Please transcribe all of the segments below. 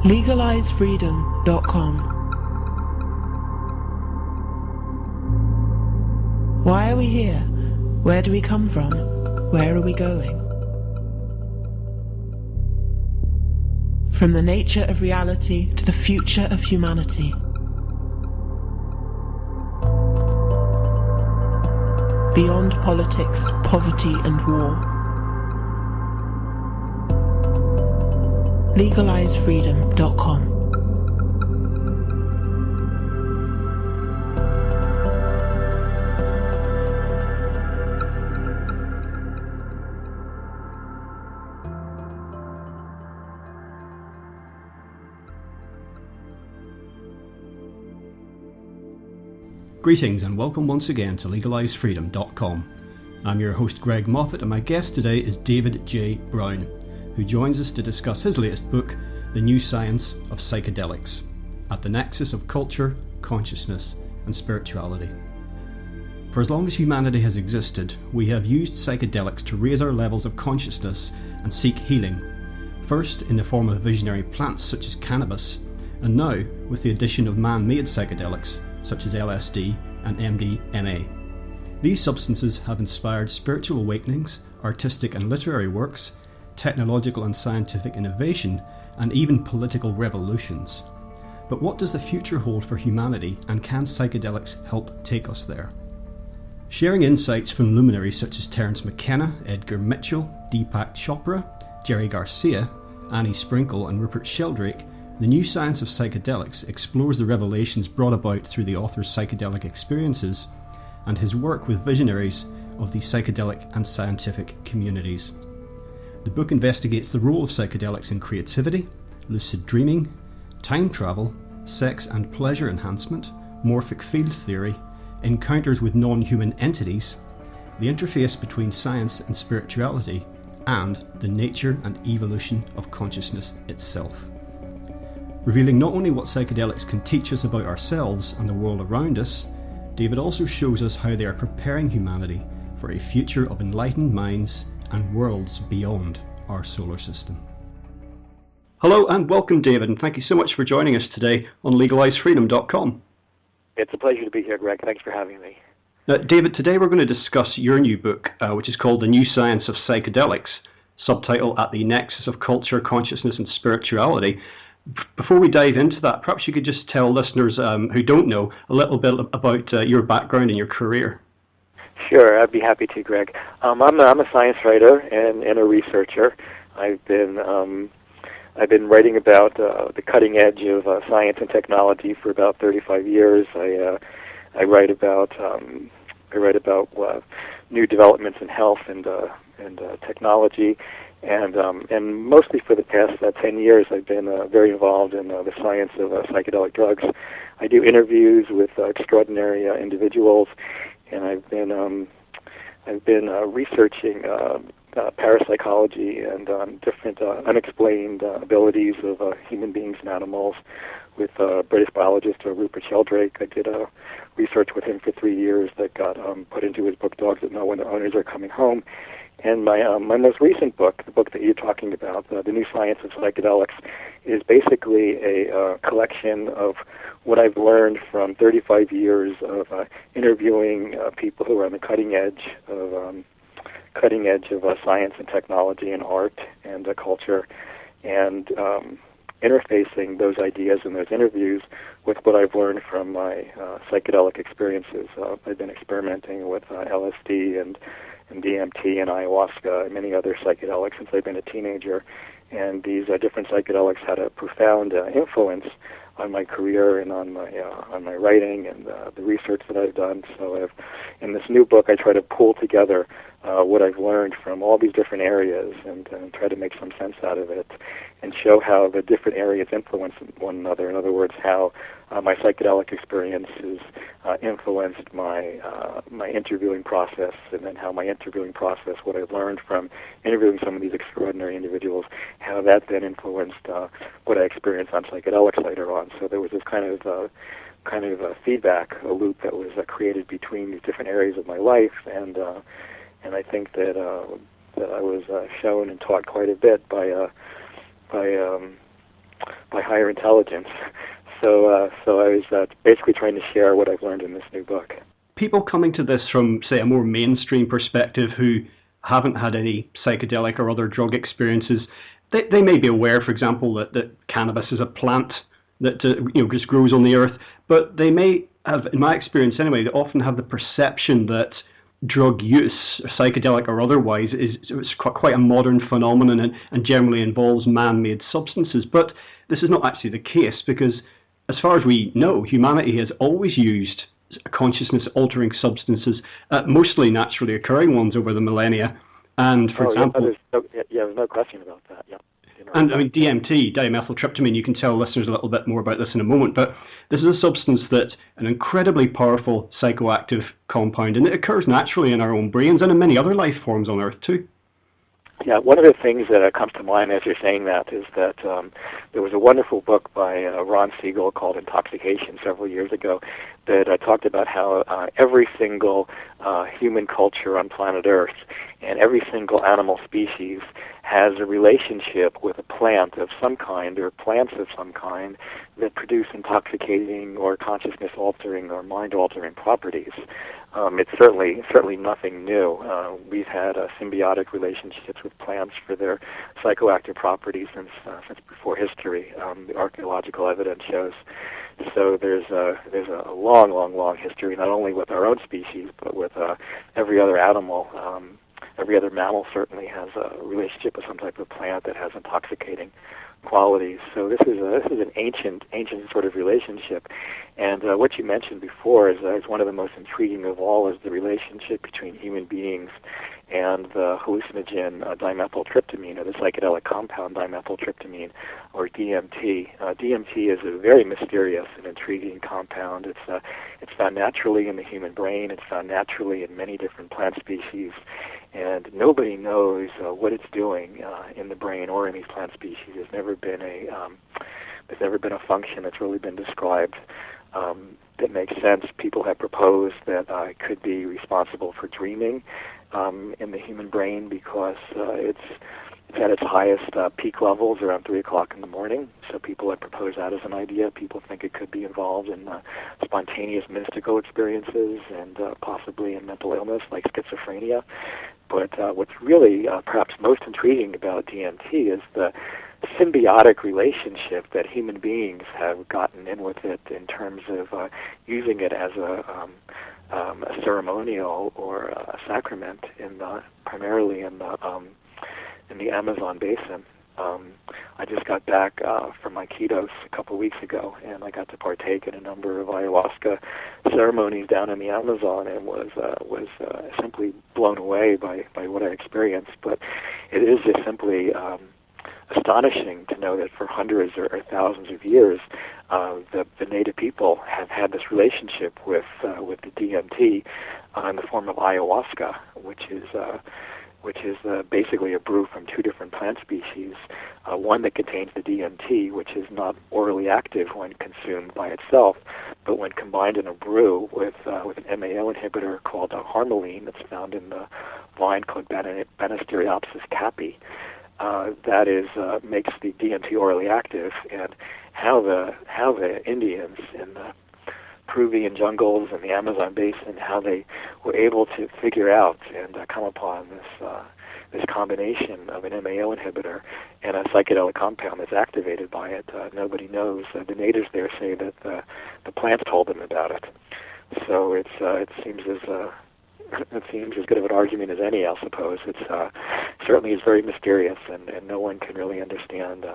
LegalizeFreedom.com. Why are we here? Where do we come from? Where are we going? From the nature of reality to the future of humanity. Beyond politics, poverty and war. LegalizeFreedom.com. Greetings and welcome once again to LegalizeFreedom.com. I'm your host Greg Moffat and my guest today is David J. Brown, who joins us to discuss his latest book, The New Science of Psychedelics, at the Nexus of Culture, Consciousness and Spirituality. For as long as humanity has existed, we have used psychedelics to raise our levels of consciousness and seek healing, first in the form of visionary plants such as cannabis, and now with the addition of man-made psychedelics such as LSD and MDMA. These substances have inspired spiritual awakenings, artistic and literary works, technological and scientific innovation, and even political revolutions. But what does the future hold for humanity, and can psychedelics help take us there? Sharing insights from luminaries such as Terence McKenna, Edgar Mitchell, Deepak Chopra, Jerry Garcia, Sprinkle and Rupert Sheldrake, The New Science of Psychedelics explores the revelations brought about through the author's psychedelic experiences and his work with visionaries of the psychedelic and scientific communities. The book investigates the role of psychedelics in creativity, lucid dreaming, time travel, sex and pleasure enhancement, morphic fields theory, encounters with non-human entities, the interface between science and spirituality, and the nature and evolution of consciousness itself. Revealing not only what psychedelics can teach us about ourselves and the world around us, David also shows us how they are preparing humanity for a future of enlightened minds and worlds beyond our solar system. Hello and welcome, David, and thank you so much for joining us today on LegalizeFreedom.com. It's a pleasure to be here, Greg. Thanks for having me. David, today we're going to discuss your new book, which is called The New Science of Psychedelics, subtitle At the Nexus of Culture, Consciousness and Spirituality. Before we dive into that, perhaps you could just tell listeners who don't know a little bit about your background and your career. Sure, I'd be happy to, Greg. I'm a science writer and a researcher. I've been writing about the cutting edge of science and technology for about 35 years. I write about new developments in health and technology. And mostly for the past 10 years, I've been very involved in the science of psychedelic drugs. I do interviews with extraordinary individuals, and I've been researching parapsychology and different unexplained abilities of human beings and animals with British biologist Rupert Sheldrake. I did research with him for 3 years that got put into his book, Dogs That Know When Their Owners Are Coming Home. And my most recent book, the book that you're talking about, The New Science of Psychedelics, is basically a collection of what I've learned from 35 years of interviewing people who are on the cutting edge of science and technology and art and culture, and interfacing those ideas and those interviews with what I've learned from my psychedelic experiences. I've been experimenting with LSD and DMT and ayahuasca and many other psychedelics since I've been a teenager, and these different psychedelics had a profound influence on my career and on my writing and the research that I've done. So in this new book, I try to pull together what I've learned from all these different areas and try to make some sense out of it and show how the different areas influence one another. In other words, how my psychedelic experiences influenced my interviewing process, and then how my interviewing process, what I've learned from interviewing some of these extraordinary individuals, how that then influenced what I experienced on psychedelics later on. So there was this kind of a feedback, a loop that was created between these different areas of my life, and I think that I was shown and taught quite a bit by higher intelligence. So I was basically trying to share what I've learned in this new book. People coming to this from, say, a more mainstream perspective who haven't had any psychedelic or other drug experiences, they may be aware, for example, that cannabis is a plant that just grows on the earth, but they may have, in my experience anyway, they often have the perception that drug use, psychedelic or otherwise, is quite a modern phenomenon and generally involves man-made substances. But this is not actually the case, because as far as we know, humanity has always used consciousness-altering substances, mostly naturally occurring ones over the millennia. And for example, there's no question about that. Yeah. And I mean, DMT, dimethyltryptamine, you can tell listeners a little bit more about this in a moment, but this is a substance that's an incredibly powerful psychoactive compound, and it occurs naturally in our own brains and in many other life forms on Earth too. Yeah, one of the things that comes to mind as you're saying that is that there was a wonderful book by Ron Siegel called Intoxication several years ago that talked about how every single human culture on planet Earth and every single animal species has a relationship with a plant of some kind or plants of some kind that produce intoxicating or consciousness-altering or mind-altering properties. It's certainly nothing new. We've had symbiotic relationships with plants for their psychoactive properties since before history. The archaeological evidence shows. So there's a long history, not only with our own species, but with every other animal. Every other mammal certainly has a relationship with some type of plant that has intoxicating qualities. So this is an ancient sort of relationship. And what you mentioned before is one of the most intriguing of all is the relationship between human beings and the hallucinogen dimethyltryptamine, or the psychedelic compound dimethyltryptamine, or DMT. DMT is a very mysterious and intriguing compound. It's found naturally in the human brain. It's found naturally in many different plant species, and nobody knows what it's doing in the brain or in these plant species. There's never been a function that's really been described that makes sense. People have proposed that it could be responsible for dreaming in the human brain because it's at its highest peak levels around 3 o'clock in the morning. So people have proposed that as an idea. People think it could be involved in spontaneous mystical experiences and possibly in mental illness like schizophrenia. But what's really perhaps most intriguing about DMT is the symbiotic relationship that human beings have gotten in with it in terms of using it as a ceremonial or a sacrament primarily in the Amazon basin. I just got back from my Iquitos a couple of weeks ago, and I got to partake in a number of ayahuasca ceremonies down in the Amazon, and was simply blown away by what I experienced. But it is just simply astonishing to know that for hundreds or thousands of years, the native people have had this relationship with the DMT in the form of ayahuasca, which is basically a brew from two different plant species, one that contains the DMT, which is not orally active when consumed by itself, but when combined in a brew with an MAO inhibitor called harmaline that's found in the vine called Banisteriopsis caapi. That is makes the DMT orally active, and how the Indians in the Peruvian jungles and the Amazon basin, how they were able to figure out and come upon this combination of an MAO inhibitor and a psychedelic compound that's activated by it. Nobody knows. The natives there say that the plants told them about it. So it seems as good of an argument as any, I suppose. It's certainly is very mysterious, and no one can really understand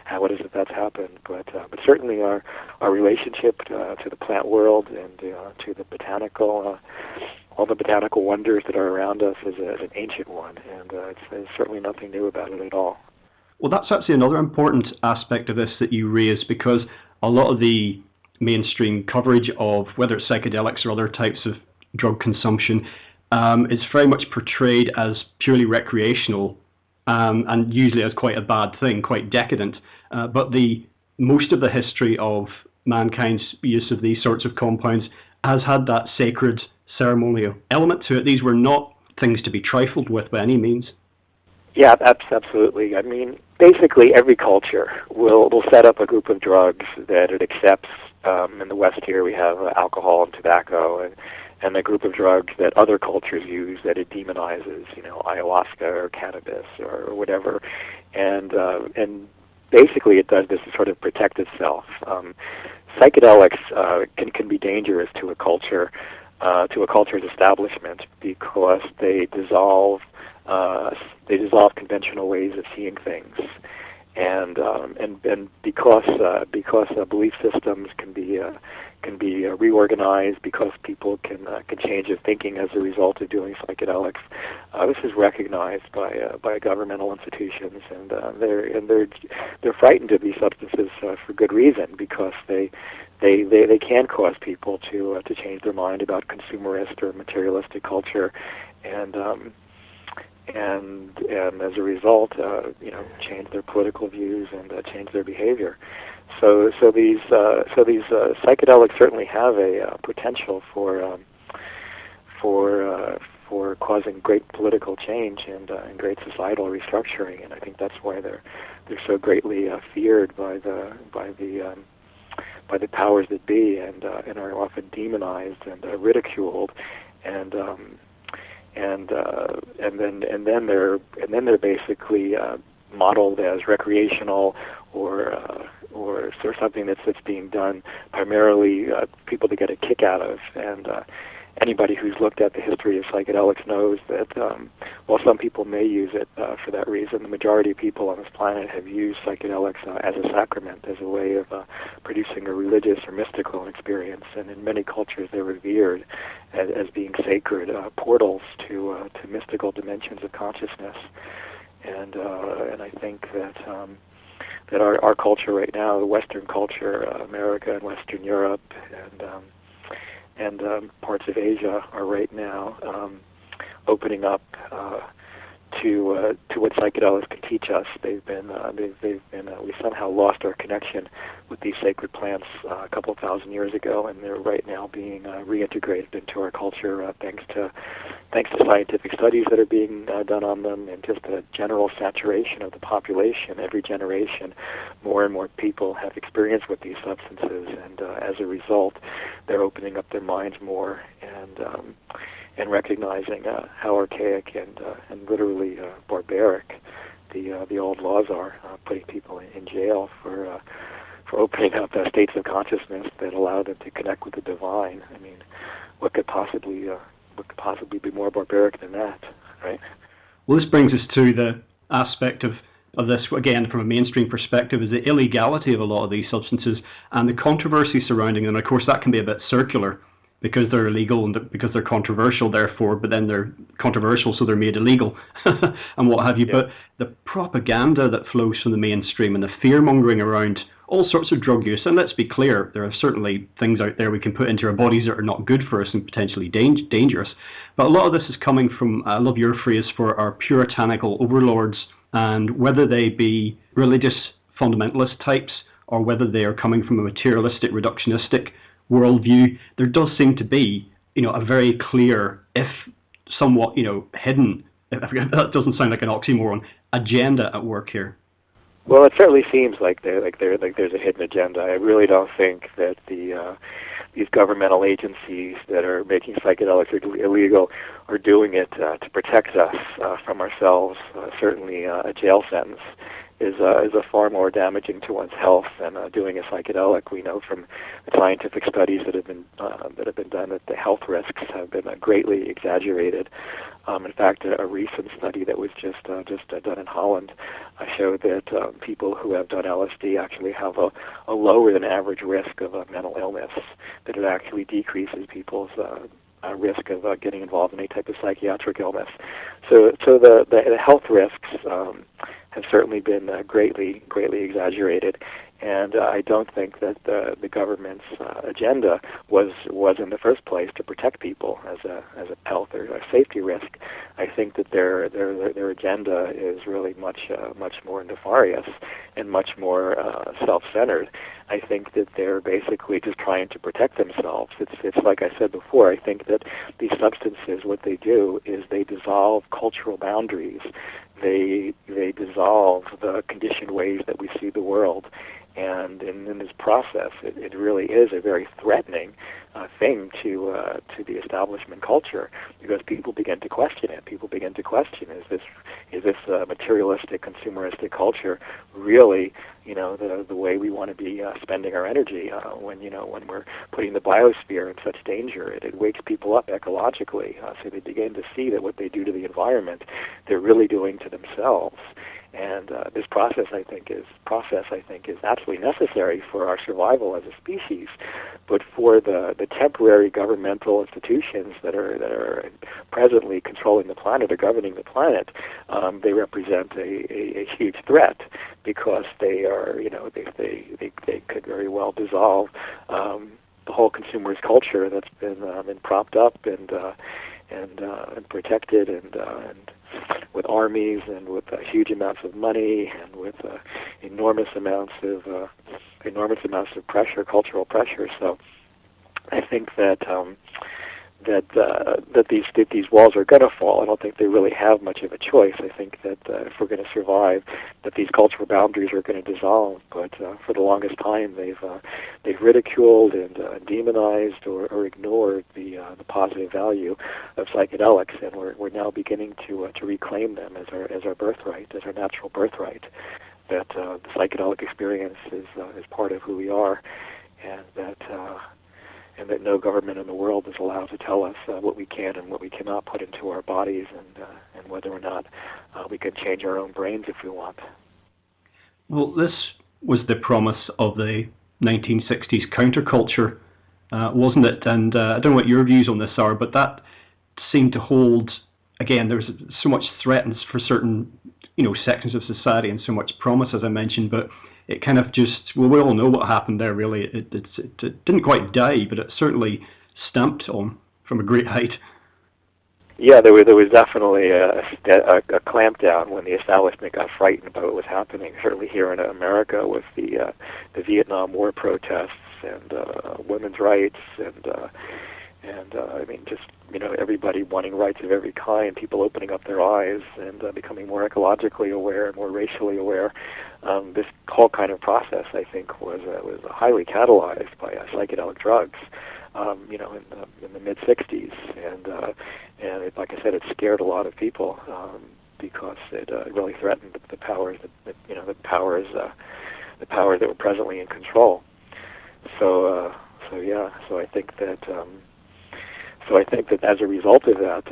how it is that's happened. But certainly our relationship to the plant world and to the botanical, all the botanical wonders that are around us is an ancient one, and there's certainly nothing new about it at all. Well, that's actually another important aspect of this that you raise, because a lot of the mainstream coverage of whether it's psychedelics or other types of drug consumption is very much portrayed as purely recreational and usually as quite a bad thing, quite decadent. But most of the history of mankind's use of these sorts of compounds has had that sacred ceremonial element to it. These were not things to be trifled with by any means. Yeah, absolutely. I mean, basically every culture will set up a group of drugs that it accepts. In the West here we have alcohol and tobacco, and a group of drugs that other cultures use that it demonizes, ayahuasca or cannabis or whatever, and basically it does this to sort of protect itself. Psychedelics can be dangerous to a culture's establishment because they dissolve conventional ways of seeing things, and because belief systems can be reorganized, because people can change their thinking as a result of doing psychedelics. This is recognized by governmental institutions, and they're frightened of these substances for good reason, because they can cause people to change their mind about consumerist or materialistic culture, and as a result, change their political views and change their behavior. So these psychedelics certainly have a potential for causing great political change and great societal restructuring, and I think that's why they're so greatly feared by the powers that be, and are often demonized and ridiculed, and then they're basically modeled as recreational or something that's being done primarily people to get a kick out of. And anybody who's looked at the history of psychedelics knows that while some people may use it for that reason, the majority of people on this planet have used psychedelics as a sacrament, as a way of producing a religious or mystical experience. And in many cultures, they're revered as being sacred portals to mystical dimensions of consciousness. And I think that our culture right now, the Western culture, America and Western Europe, and parts of Asia are right now opening up to what psychedelics can teach us. We somehow lost our connection with these sacred plants a couple of thousand years ago, and they're right now being reintegrated into our culture thanks to scientific studies that are being done on them, and just a general saturation of the population. Every generation, more and more people have experience with these substances, and as a result, they're opening up their minds more and recognizing how archaic and literally barbaric the old laws are, putting people in jail for opening up states of consciousness that allow them to connect with the divine. I mean, what could possibly be more barbaric than that, right? Well, this brings us to the aspect of this, again, from a mainstream perspective, is the illegality of a lot of these substances and the controversy surrounding them. Of course, that can be a bit circular, because they're illegal and because they're controversial, therefore, but then they're controversial, so they're made illegal and what have you. Yeah. But the propaganda that flows from the mainstream and the fear-mongering around all sorts of drug use, and let's be clear, there are certainly things out there we can put into our bodies that are not good for us and potentially dangerous, but a lot of this is coming from, I love your phrase, for our puritanical overlords, and whether they be religious fundamentalist types or whether they are coming from a materialistic, reductionistic worldview, there does seem to be, a very clear, if somewhat, hidden, that doesn't sound like an oxymoron, agenda at work here. Well, it certainly seems like there's a hidden agenda. I really don't think that these governmental agencies that are making psychedelics illegal are doing it to protect us from ourselves. Certainly, a jail sentence is a far more damaging to one's health than doing a psychedelic. We know from the scientific studies that have been done that the health risks have been greatly exaggerated. In fact, a recent study that was just done in Holland showed that people who have done LSD actually have a lower than average risk of mental illness, that it actually decreases people's risk of getting involved in any type of psychiatric illness. So the health risks have certainly been greatly exaggerated, and I don't think that the government's agenda was in the first place to protect people as a health or a safety risk. I think that their agenda is really much more nefarious and much more self-centered. I think that they're basically just trying to protect themselves. It's like I said before, I think that these substances, what they do is they dissolve cultural boundaries they dissolve the conditioned ways that we see the world. And in this process, it really is a very threatening thing to the establishment culture, because people begin to question it. People begin to question: is this materialistic, consumeristic culture really, the way we want to be spending our energy? When we're putting the biosphere in such danger, it wakes people up ecologically. So they begin to see that what they do to the environment, they're really doing to themselves. And this process, I think, is absolutely necessary for our survival as a species. But for the temporary governmental institutions that are presently controlling the planet or governing the planet, they represent a huge threat, because they are, they could very well dissolve the whole consumerist culture that's been propped up and protected and with armies and with huge amounts of money and with enormous amounts of pressure, cultural pressure. So I think that these walls are going to fall. I don't think they really have much of a choice. I think that if we're going to survive, that these cultural boundaries are going to dissolve. But for the longest time, they've ridiculed and demonized or ignored the positive value of psychedelics, and we're now beginning to reclaim them as our birthright, as our natural birthright. That the psychedelic experience is part of who we are, and that no government in the world is allowed to tell us what we can and what we cannot put into our bodies, and whether or not we can change our own brains if we want. Well, this was the promise of the 1960s counterculture, wasn't it? And I don't know what your views on this are, but that seemed to hold, again, there was so much threats for certain sections of society and so much promise, as I mentioned, but it kind of just, well, we all know what happened there, really. It didn't quite die, but it certainly stamped on from a great height. Yeah, there was definitely a clampdown when the establishment got frightened about what was happening. Certainly here in America with the Vietnam War protests and women's rights and I mean, just everybody wanting rights of every kind, people opening up their eyes and becoming more ecologically aware, more racially aware. This whole kind of process, I think, was highly catalyzed by psychedelic drugs. In the mid '60s, and it, like I said, it scared a lot of people because it really threatened the powers the powers that were presently in control. So I think that as a result of that,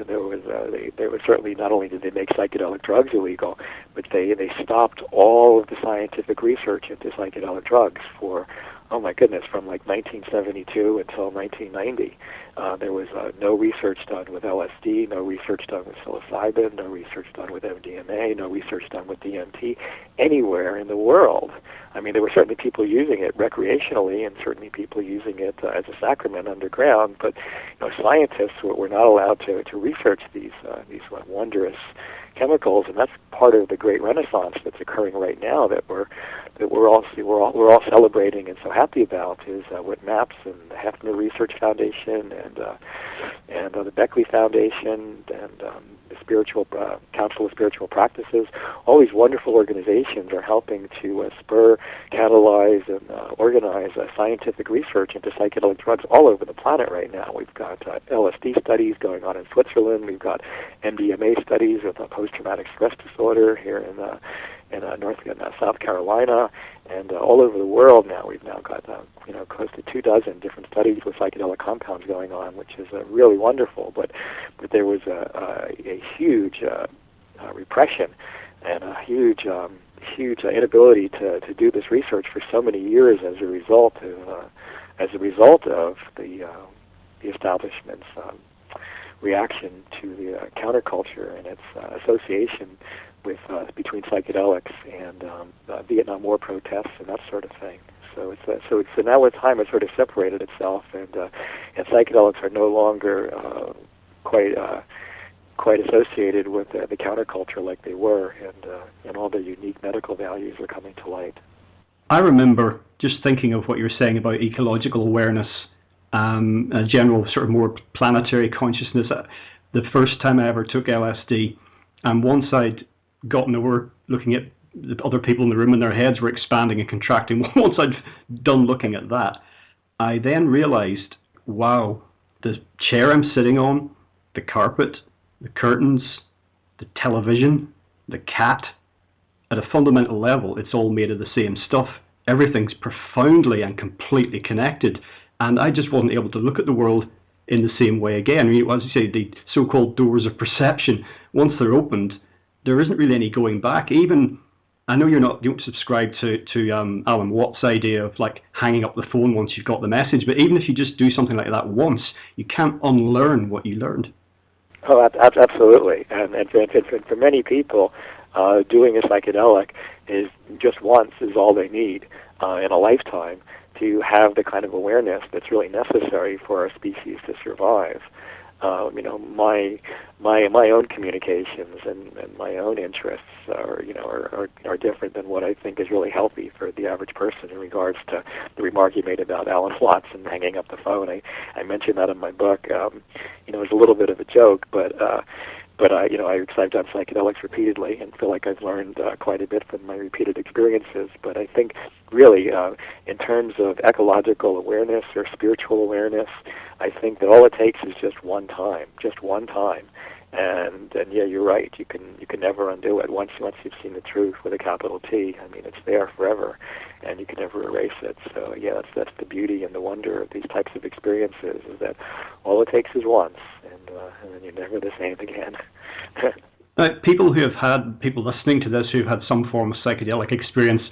there was certainly, not only did they make psychedelic drugs illegal, but they stopped all of the scientific research into psychedelic drugs for, oh my goodness, from like 1972 until 1990. There was no research done with LSD, no research done with psilocybin, no research done with MDMA, no research done with DMT anywhere in the world. I mean, there were certainly people using it recreationally and certainly people using it as a sacrament underground, but scientists were not allowed to research these wondrous chemicals, and that's part of the great renaissance that's occurring right now that we're all celebrating and so happy about, is what MAPS and the Hefner Research Foundation and the Beckley Foundation and the Spiritual Council of Spiritual Practices, all these wonderful organizations are helping to spur, catalyze, and organize scientific research into psychedelic drugs all over the planet right now. We've got LSD studies going on in Switzerland. We've got MDMA studies with post-traumatic stress disorder here in South Carolina, and all over the world now. We've now got close to 24 different studies with psychedelic compounds going on, which is really wonderful. But there was a huge repression and a huge inability to do this research for so many years as a result of the establishment's reaction to the counterculture and its association with between psychedelics and Vietnam War protests and that sort of thing. So now with time it's sort of separated itself, and psychedelics are no longer quite associated with the counterculture like they were, and all their unique medical values are coming to light. I remember just thinking of what you were saying about ecological awareness, a general sort of more planetary consciousness. The first time I ever took LSD, And once I'd gotten over looking at the other people in the room and their heads were expanding and contracting, once I'd done looking at that, I then realized, wow, the chair I'm sitting on, the carpet, the curtains, the television, the cat, at a fundamental level, it's all made of the same stuff. Everything's profoundly and completely connected. And I just wasn't able to look at the world in the same way again. I mean, as you say, the so-called doors of perception, once they're opened, there isn't really any going back. Even, I know you don't subscribe to Alan Watts' idea of like hanging up the phone once you've got the message, but even if you just do something like that once, you can't unlearn what you learned. Oh, absolutely. And for many people, doing a psychedelic is just once is all they need in a lifetime to have the kind of awareness that's really necessary for our species to survive. My own communications and my own interests are different than what I think is really healthy for the average person in regards to the remark you made about Alan Watts and hanging up the phone. I mentioned that in my book. It's a little bit of a joke, but I've done psychedelics repeatedly and feel like I've learned quite a bit from my repeated experiences. But I think really, in terms of ecological awareness or spiritual awareness, I think that all it takes is just one time. And yeah, you're right. You can never undo it. Once you've seen the truth with a capital T, I mean, it's there forever, and you can never erase it. So yeah, that's the beauty and the wonder of these types of experiences, is that all it takes is once, and then you're never the same again. Now, people listening to this who've had some form of psychedelic experience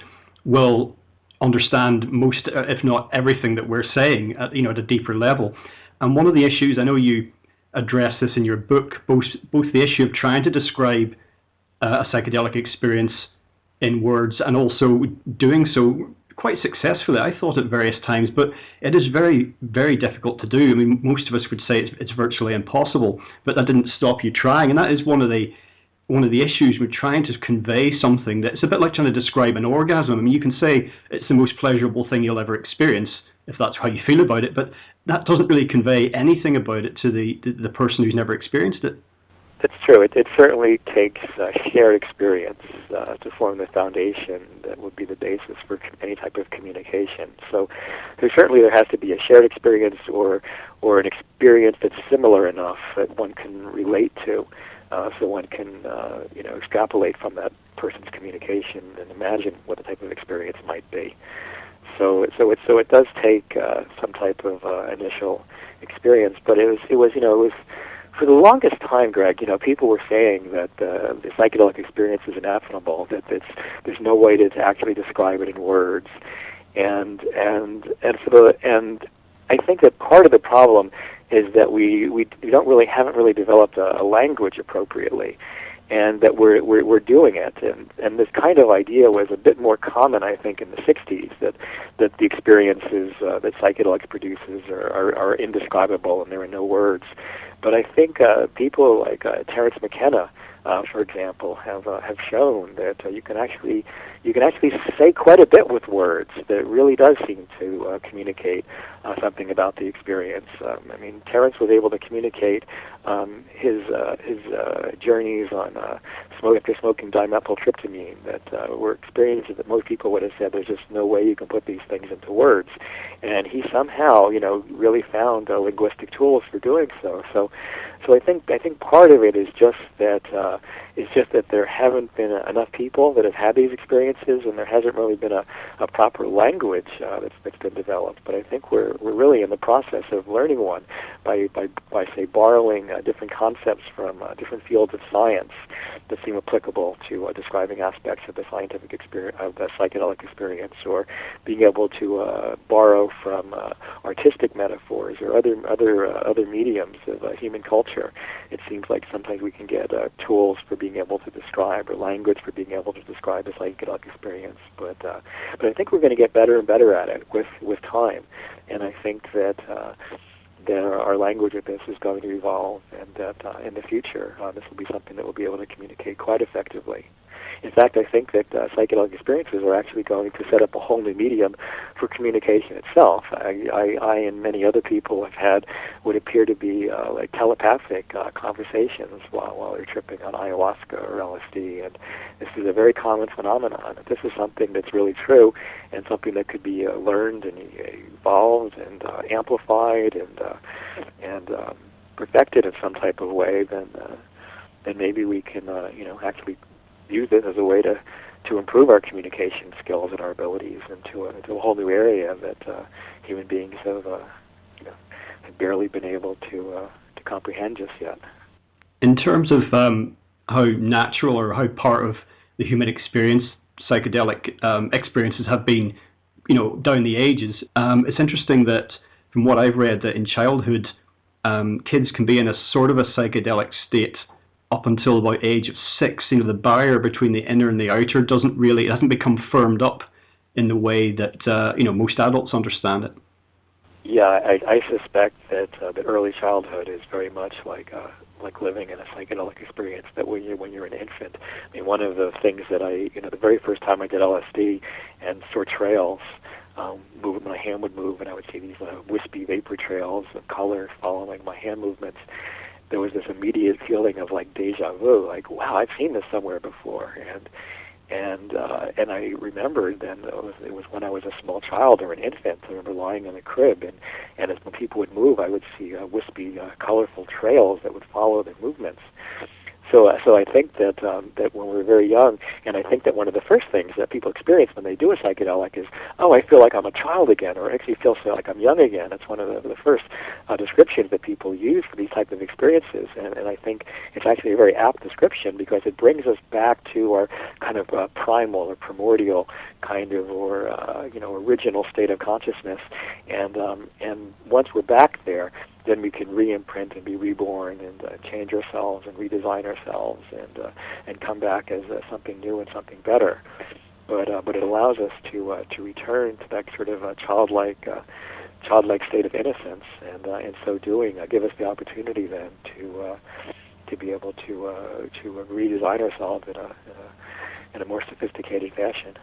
will understand most, if not everything, that we're saying at a deeper level. And one of the issues, I know you address this in your book, both the issue of trying to describe a psychedelic experience in words and also doing so quite successfully, I thought, at various times, but it is very, very difficult to do. I mean, most of us would say it's virtually impossible, but that didn't stop you trying, and that is one of the issues with trying to convey something that's a bit like trying to describe an orgasm. I mean, you can say it's the most pleasurable thing you'll ever experience, if that's how you feel about it, but that doesn't really convey anything about it to the person who's never experienced it. That's true. It certainly takes shared experience to form the foundation that would be the basis for any type of communication. So there has to be a shared experience or an experience that's similar enough that one can relate to, so one can extrapolate from that person's communication and imagine what the type of experience might be. So it does take some type of initial experience, but it was for the longest time, Greg. People were saying that the psychedelic experience is ineffable, that there's no way to actually describe it in words, and I think that part of the problem is that we haven't really developed a language appropriately, and that we're doing it, and this kind of idea was a bit more common, I think, in the 60s, that the experiences that psychedelics produces are indescribable and there are no words. But I think people like Terence McKenna, for example, have shown that you can actually say quite a bit with words that really does seem to communicate something about the experience. I mean, Terence was able to communicate his journeys on after smoking dimethyltryptamine that were experiences that most people would have said there's just no way you can put these things into words, and he somehow really found linguistic tools for doing so. So I think part of it is just that there haven't been enough people that have had these experiences, and there hasn't really been a proper language that's been developed. But I think we're really in the process of learning one by say borrowing different concepts from different fields of science that seem applicable to describing aspects of the scientific experience, of the psychedelic experience, or being able to borrow from artistic metaphors or other mediums of human culture. It seems like sometimes we can get tools for being able to describe, or language for being able to describe a psychedelic experience. But I think we're going to get better and better at it with time. And I think that that our language of this is going to evolve, and that in the future this will be something that we'll be able to communicate quite effectively. In fact, I think that psychedelic experiences are actually going to set up a whole new medium for communication itself. I and many other people have had what appear to be like telepathic conversations while they're tripping on ayahuasca or LSD, and this is a very common phenomenon. This is something that's really true, and something that could be learned and evolved and amplified and perfected in some type of way. Then maybe we can actually use it as a way to improve our communication skills and our abilities into a whole new area that human beings have barely been able to comprehend just yet. In terms of how natural or how part of the human experience psychedelic experiences have been, down the ages, it's interesting that from what I've read that in childhood, kids can be in a sort of a psychedelic state up until about age of 6. The barrier between the inner and the outer it hasn't become firmed up in the way that most adults understand it. Yeah, I suspect that early childhood is very much like living in a psychedelic experience. That when you're an infant, I mean, one of the things that the very first time I did LSD and saw trails, my hand would move, and I would see these wispy vapor trails of color following my hand movements. There was this immediate feeling of like deja vu, like, wow, I've seen this somewhere before, and I remembered then it was when I was a small child or an infant. I remember lying in a crib, and as when people would move, I would see wispy, colorful trails that would follow their movements. So I think that when we're very young, and I think that one of the first things that people experience when they do a psychedelic is, oh, I feel like I'm a child again, or actually feel like I'm young again. It's one of the first descriptions that people use for these type of experiences, and I think it's actually a very apt description because it brings us back to our kind of primal or primordial kind of original state of consciousness, and once we're back there, then we can re-imprint and be reborn and change ourselves and redesign ourselves and come back as something new and something better. But it allows us to return to that sort of childlike state of innocence, and in so doing, give us the opportunity then to be able to redesign ourselves in a more sophisticated fashion.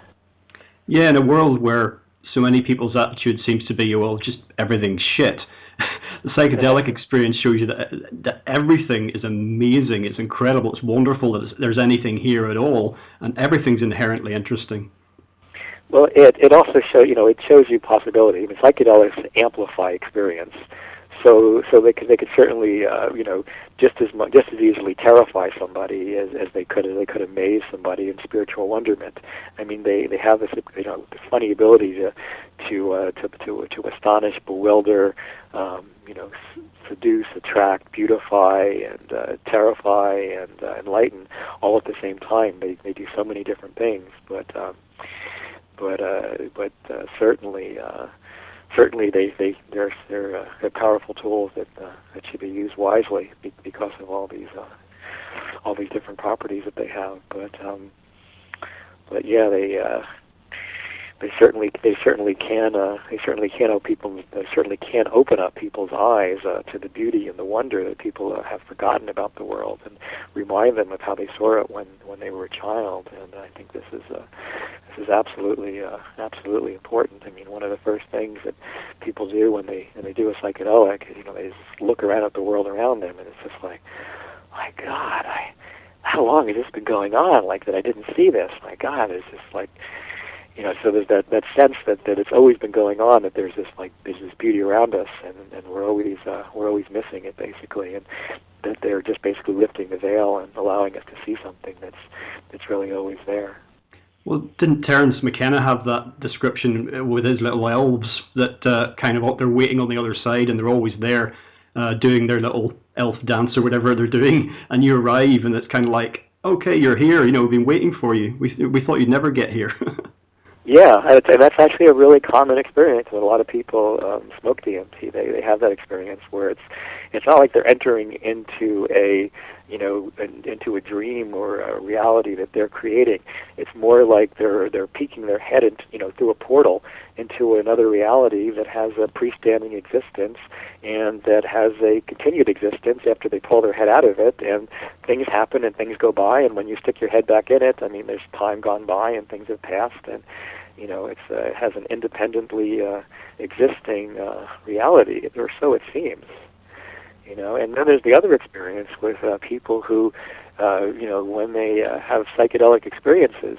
Yeah, in a world where so many people's attitude seems to be, well, just everything's shit. The psychedelic experience shows you that everything is amazing, it's incredible, it's wonderful that there's anything here at all, and everything's inherently interesting. Well, it also shows you possibility. I mean, psychedelics amplify experience, so they could certainly just as easily terrify somebody as they could amaze somebody in spiritual wonderment. I mean, they have this this funny ability to astonish, bewilder, seduce, attract, beautify, and terrify, and enlighten all at the same time. They do so many different things, but certainly they're powerful tools that should be used wisely because of all these different properties that they have. But yeah, they certainly can open up people's eyes to the beauty and the wonder that people have forgotten about the world, and remind them of how they saw it when they were a child. And I think this is absolutely important. I mean, one of the first things that people do when they do a psychedelic is they just look around at the world around them, and it's just like, my God, how long has this been going on? Like that I didn't see this. My God, it's just like. So there's that sense that it's always been going on, that there's this beauty around us, and we're always missing it basically, and that they're just basically lifting the veil and allowing us to see something that's really always there. Well, didn't Terence McKenna have that description with his little elves that they're waiting on the other side, and they're always there doing their little elf dance or whatever they're doing, and you arrive, and it's kind of like, okay, you're here, we've been waiting for you. We thought you'd never get here. Yeah, and that's actually a really common experience when a lot of people smoke DMT. They have that experience where it's not like they're entering into a into a dream or a reality that they're creating. It's more like they're peeking their head through a portal into another reality that has a freestanding existence and that has a continued existence after they pull their head out of it, and things happen and things go by, and when you stick your head back in it, there's time gone by and things have passed, and it has an independently existing reality, or so it seems. And then there's the other experience with people who, when they have psychedelic experiences,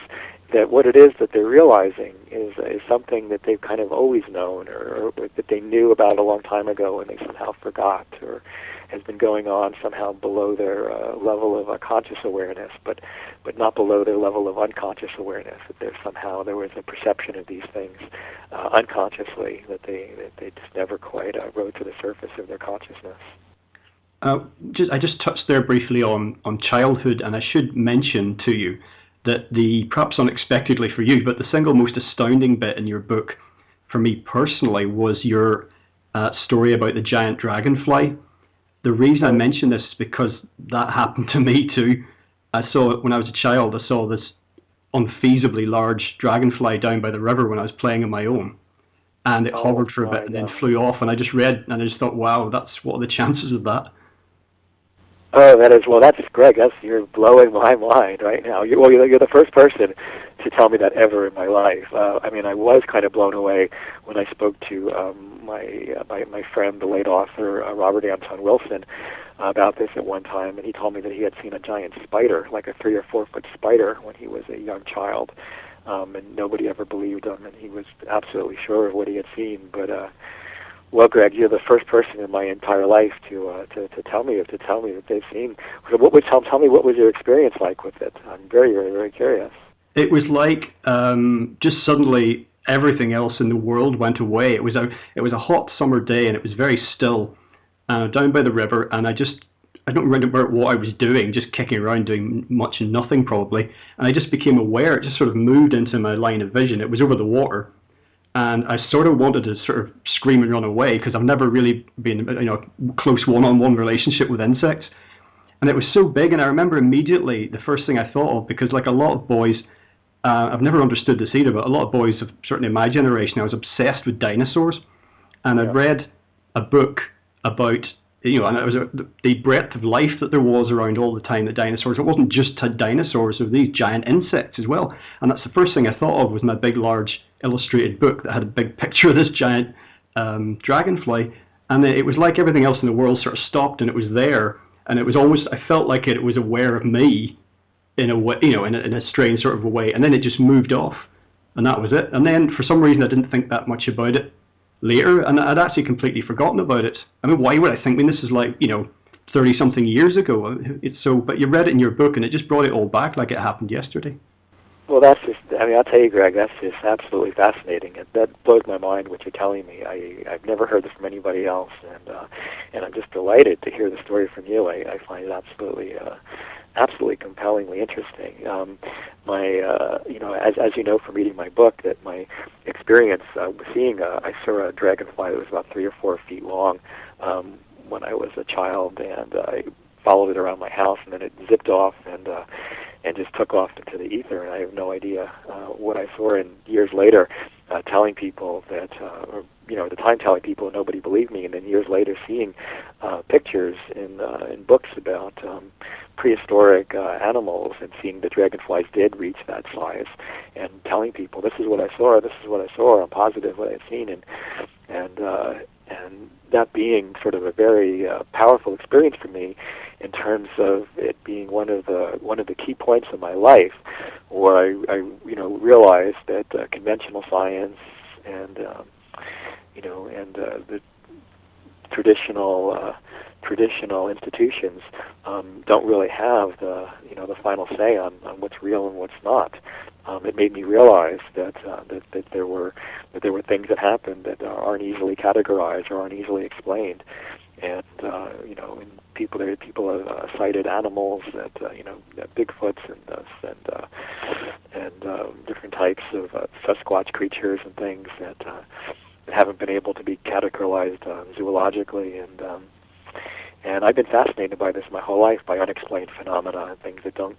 that what it is that they're realizing is something that they've kind of always known, or that they knew about a long time ago and they somehow forgot, or has been going on somehow below their level of conscious awareness, but not below their level of unconscious awareness. That there was a perception of these things unconsciously that they just never quite rose to the surface of their consciousness. I just touched there briefly on childhood, and I should mention to you that perhaps unexpectedly for you, but the single most astounding bit in your book, for me personally, was your story about the giant dragonfly. The reason I mention this is because that happened to me too. When I was a child, I saw this unfeasibly large dragonfly down by the river when I was playing on my own. And it hovered for a bit and then flew off, and I just read, and I just thought, wow, what are the chances of that? Oh, that's Greg. You're blowing my mind right now. You're the first person to tell me that ever in my life. I was kind of blown away when I spoke to my friend, the late author Robert Anton Wilson, about this at one time, and he told me that he had seen a giant spider, like a 3 or 4 foot spider, when he was a young child, and nobody ever believed him, and he was absolutely sure of what he had seen, but. Well, Greg, you're the first person in my entire life to tell me that they've seen. So tell me what was your experience like with it? I'm very, very, very curious. It was like just suddenly everything else in the world went away. It was a hot summer day, and it was very still, down by the river. And I don't remember what I was doing, just kicking around, doing much and nothing probably. And I just became aware. It just sort of moved into my line of vision. It was over the water. And I sort of wanted to sort of scream and run away because I've never really been in a close one-on-one relationship with insects. And it was so big, and I remember immediately the first thing I thought of, because like a lot of boys, I've never understood this either, but a lot of boys, certainly in my generation, I was obsessed with dinosaurs. And I'd read a book about, and it was the breadth of life that there was around all the time, the dinosaurs. It wasn't just dinosaurs, there were these giant insects as well. And that's the first thing I thought of was my big, large illustrated book that had a big picture of this giant dragonfly, and it was like everything else in the world sort of stopped, and it was there, and it was almost, I felt like it was aware of me in a way, in a strange sort of a way, and then it just moved off, and that was it. And then for some reason I didn't think that much about it later, and I'd actually completely forgotten about it. Why would I think? This is like 30-something years ago. But you read it in your book, and it just brought it all back like it happened yesterday. Well, that's just, I'll tell you, Greg, that's just absolutely fascinating. That blows my mind, what you're telling me. I've never heard this from anybody else, and I'm just delighted to hear the story from you. I find it absolutely compellingly interesting. As you know from reading my book, that my experience seeing I saw a dragonfly that was about 3 or 4 feet long when I was a child, and I followed it around my house, and then it zipped off and just took off into the ether, and I have no idea what I saw. And years later, telling people that, at the time telling people, nobody believed me, and then years later seeing pictures in books about prehistoric animals, and seeing that dragonflies did reach that size, and telling people, this is what I saw, I'm positive what I've seen, and that being sort of a very powerful experience for me, in terms of it being one of the key points in my life, where I realized that conventional science and the traditional institutions don't really have the final say on what's real and what's not. It made me realize that there were things that happened that aren't easily categorized or aren't easily explained, and people have cited animals that Bigfoots and different types of Sasquatch creatures and things that haven't been able to be categorized zoologically, And I've been fascinated by this my whole life, by unexplained phenomena and things that don't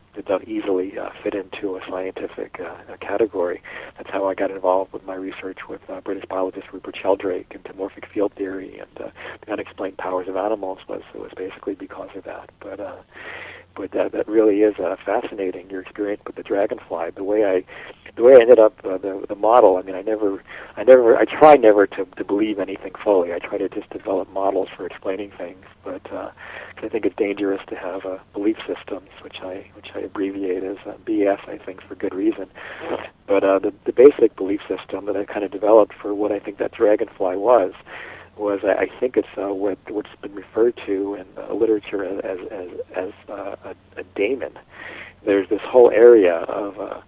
easily fit into a scientific category. That's how I got involved with my research with British biologist Rupert Sheldrake into morphic field theory and the unexplained powers of animals. Was basically because of that. But that really is fascinating. Your experience with the dragonfly, the way I ended up the model. I mean, I try never to believe anything fully. I try to just develop models for explaining things, but I think it's dangerous to have belief systems, which I abbreviate as BS. I think for good reason. But the basic belief system that I kind of developed for what I think that dragonfly was I think it's what's been referred to in literature as a daemon. There's this whole area of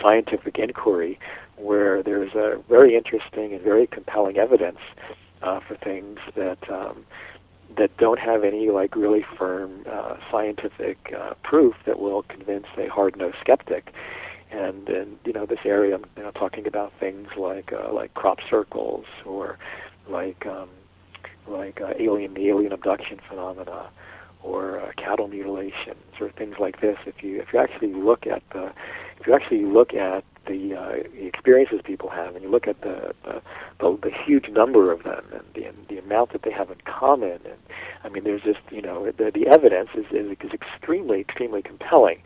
scientific inquiry where there's a very interesting and very compelling evidence for things that don't have any like really firm scientific proof that will convince a hard-nosed skeptic. And this area, I'm talking about things like crop circles or like alien abduction phenomena, or cattle mutilations, or things like this. If you actually look at the experiences people have, and you look at the huge number of them, and the amount that they have in common, and I mean, there's just the evidence is extremely compelling,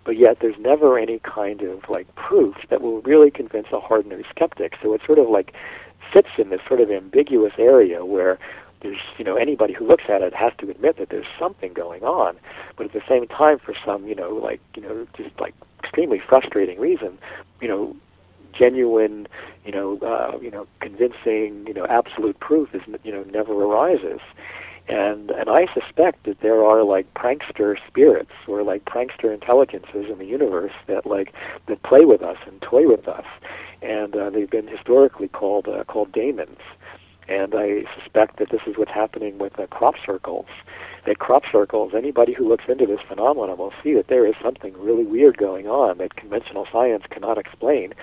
but yet there's never any kind of like proof that will really convince a hard-nosed skeptic. So it's sort of like sits in this sort of ambiguous area where there's, anybody who looks at it has to admit that there's something going on, but at the same time, for some, just like extremely frustrating reason, genuine, convincing, absolute proof is, never arises. And I suspect that there are like prankster spirits or like prankster intelligences in the universe that play with us and toy with us, and they've been historically called daemons. And I suspect that this is what's happening with crop circles. That crop circles, anybody who looks into this phenomenon will see that there is something really weird going on that conventional science cannot explain.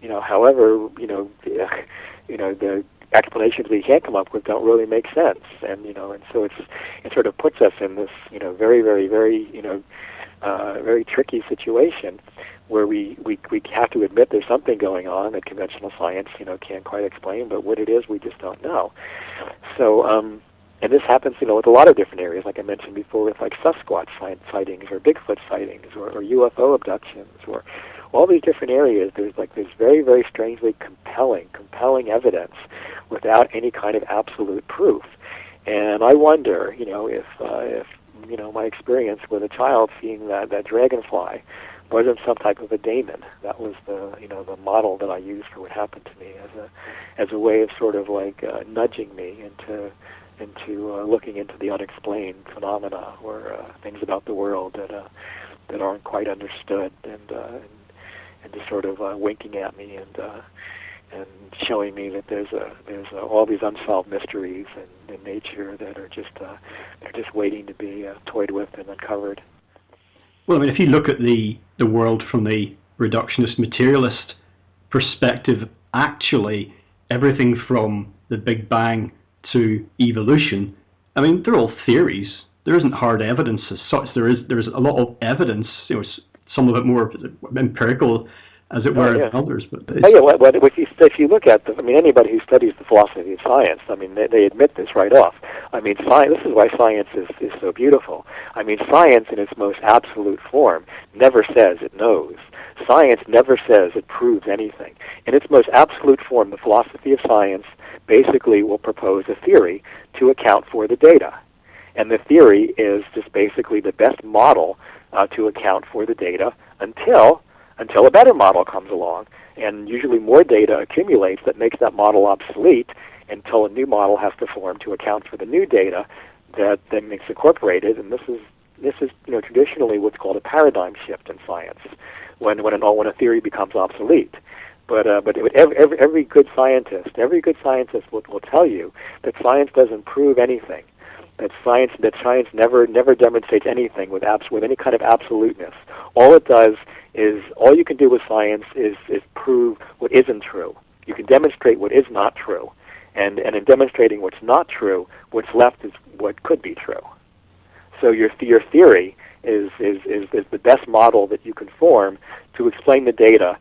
However, the explanations we can't come up with don't really make sense, and so it sort of puts us in this very very tricky situation where we have to admit there's something going on that conventional science can't quite explain, but what it is we just don't know. So and this happens with a lot of different areas, like I mentioned before, with like Sasquatch sightings or Bigfoot sightings or UFO abductions or all these different areas. There's very, very strangely compelling evidence without any kind of absolute proof. And I wonder, if my experience with a child seeing that dragonfly wasn't some type of a daemon. That was the model that I used for what happened to me as a way of sort of like nudging me into looking into the unexplained phenomena or things about the world that aren't quite understood, and just sort of winking at me and showing me that there's all these unsolved mysteries in nature that are just waiting to be toyed with and uncovered. Well, I mean, if you look at the world from the reductionist materialist perspective, actually everything from the Big Bang to evolution, I mean, they're all theories. There isn't hard evidence as such. There's a lot of evidence, some of it more empirical, as it were, than others. But if you look at anybody who studies the philosophy of science, I mean, they admit this right off. I mean, this is why science is so beautiful. I mean, science in its most absolute form never says it knows. Science never says it proves anything. In its most absolute form, the philosophy of science basically will propose a theory to account for the data. And the theory is just basically the best model to account for the data until a better model comes along. And usually more data accumulates that makes that model obsolete until a new model has to form to account for the new data that then makes incorporated. And this is traditionally what's called a paradigm shift in science, when a theory becomes obsolete. But every good scientist will tell you that science doesn't prove anything. That science never demonstrates anything with any kind of absoluteness. All it does is, all you can do with science is prove what isn't true. You can demonstrate what is not true, and in demonstrating what's not true, what's left is what could be true. so your theory is the best model that you can form to explain the data,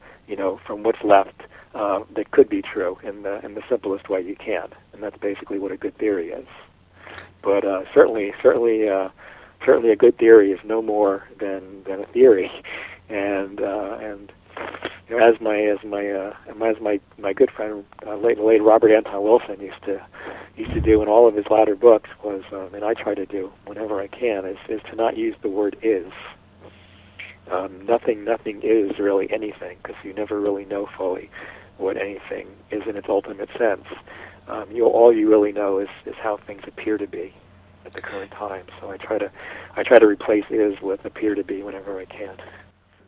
from what's left that could be true in the simplest way you can, and that's basically what a good theory is. But certainly a good theory is no more than a theory, and as my good friend late Robert Anton Wilson used to do in all of his latter books was, and I try to do whenever I can, is to not use the word is. Nothing is really anything, because you never really know fully what anything is in its ultimate sense. All you really know is how things appear to be at the current time. So I try to replace is with appear to be whenever I can.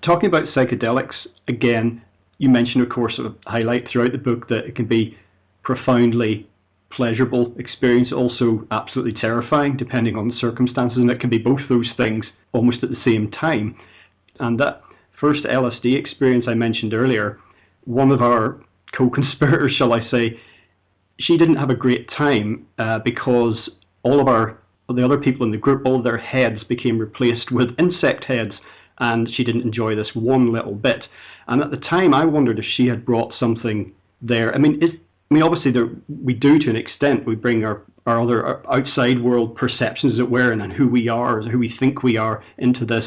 Talking about psychedelics, again, you mentioned, of course, sort of highlight throughout the book that it can be profoundly pleasurable experience, also absolutely terrifying, depending on the circumstances, and it can be both those things almost at the same time. And that first LSD experience I mentioned earlier, one of our co-conspirators, shall I say, she didn't have a great time because all of the other people in the group, all of their heads became replaced with insect heads, and she didn't enjoy this one little bit. And at the time, I wondered if she had brought something there. Obviously, we do to an extent. We bring our other outside world perceptions, as it were, and who we are, or who we think we are, into this.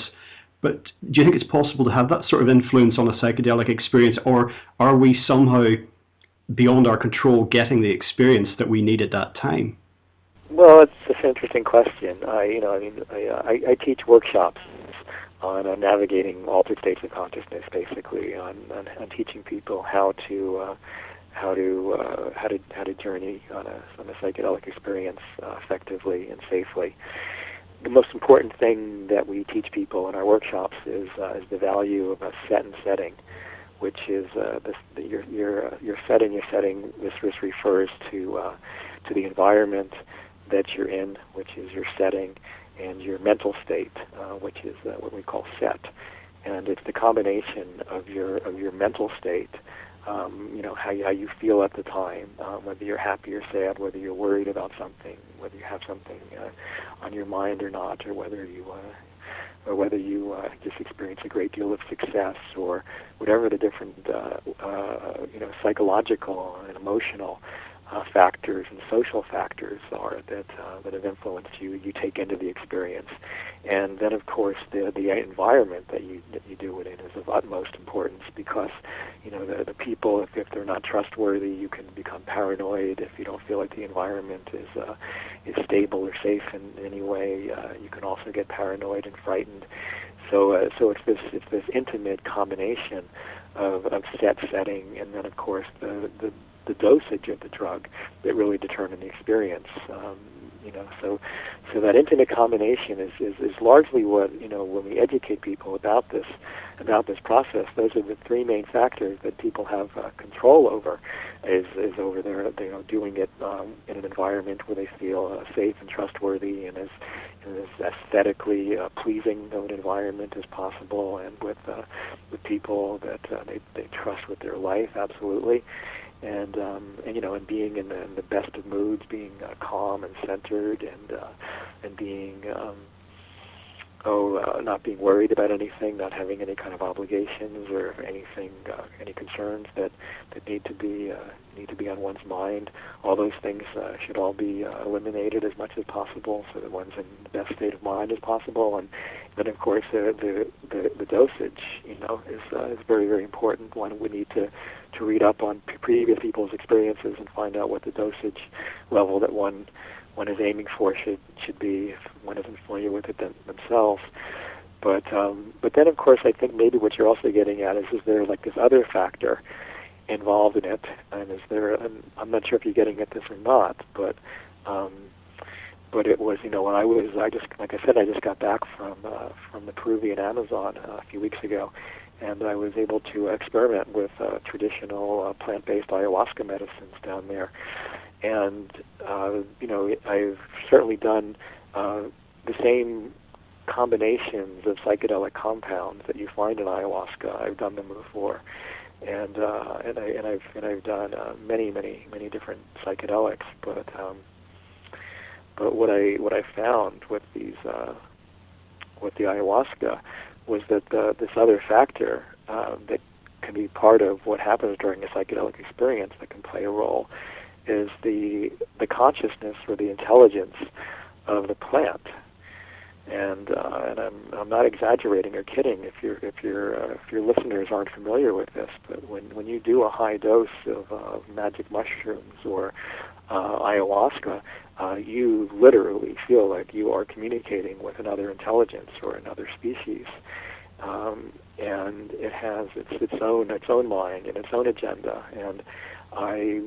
But do you think it's possible to have that sort of influence on a psychedelic experience, or are we somehow beyond our control getting the experience that we need at that time? Well, it's an interesting question. I teach workshops on navigating altered states of consciousness, basically, on teaching people how to journey on a psychedelic experience effectively and safely. The most important thing that we teach people in our workshops is the value of a set and setting, which is your setting. This refers to the environment that you're in, which is your setting, and your mental state, which is what we call set. And it's the combination of your mental state, how you feel at the time, whether you're happy or sad, whether you're worried about something, whether you have something on your mind or not, or whether you just experience a great deal of success, or whatever the different psychological and emotional factors and social factors are that have influenced you take into the experience. And then, of course, the environment that you do it in is of utmost importance, because the people, if they're not trustworthy, you can become paranoid. If you don't feel like the environment is stable or safe in any way, you can also get paranoid and frightened. So it's this intimate combination of setting, and then, of course, the dosage of the drug that really determine the experience. So that intimate combination is largely what, when we educate people about this process, those are the three main factors that people have control over, is over there, doing it in an environment where they feel safe and trustworthy, and as aesthetically pleasing of an environment as possible, and with people that they trust with their life, absolutely. And being in the best of moods, being calm and centered, and being not being worried about anything, not having any kind of obligations or anything, any concerns that need to be on one's mind. All those things should all be eliminated as much as possible, so that one's in the best state of mind as possible. And then, of course, the dosage, is very, very important. One would need to read up on previous people's experiences and find out what the dosage level that one is aiming for should be if one isn't familiar with it themselves. But then, of course, I think maybe what you're also getting at is there like this other factor involved in it, and and I'm not sure if you're getting at this or not, but it was, when I just got back from the Peruvian Amazon a few weeks ago, and I was able to experiment with traditional plant-based ayahuasca medicines down there. And, I've certainly done the same combinations of psychedelic compounds that you find in ayahuasca. I've done them before. And I've done many different psychedelics, but what I found with these with the ayahuasca was that this other factor that can be part of what happens during a psychedelic experience that can play a role is the consciousness or the intelligence of the plant. And I'm not exaggerating or kidding if your listeners aren't familiar with this, but when you do a high dose of magic mushrooms or ayahuasca, you literally feel like you are communicating with another intelligence or another species, and it has its own mind and its own agenda. And I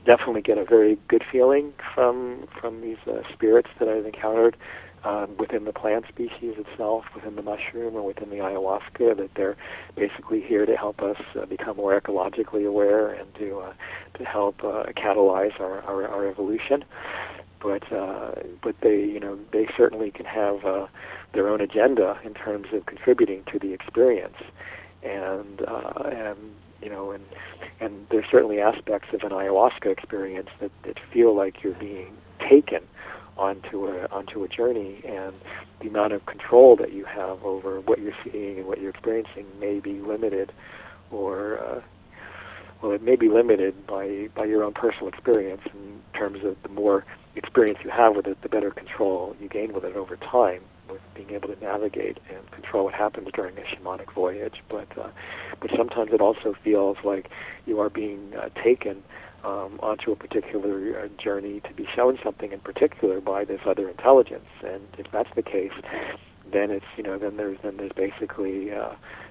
definitely get a very good feeling from these spirits that I've encountered within the plant species itself, within the mushroom or within the ayahuasca, that they're basically here to help us become more ecologically aware and to help catalyze our evolution. But they certainly can have their own agenda in terms of contributing to the experience, and there's certainly aspects of an ayahuasca experience that feel like you're being taken onto a journey, and the amount of control that you have over what you're seeing and what you're experiencing may be limited, or it may be limited by your own personal experience in terms of the more experience you have with it, the better control you gain with it over time, with being able to navigate and control what happens during a shamanic voyage. But sometimes it also feels like you are being taken onto a particular journey to be shown something in particular by this other intelligence. And if that's the case, then it's then there's basically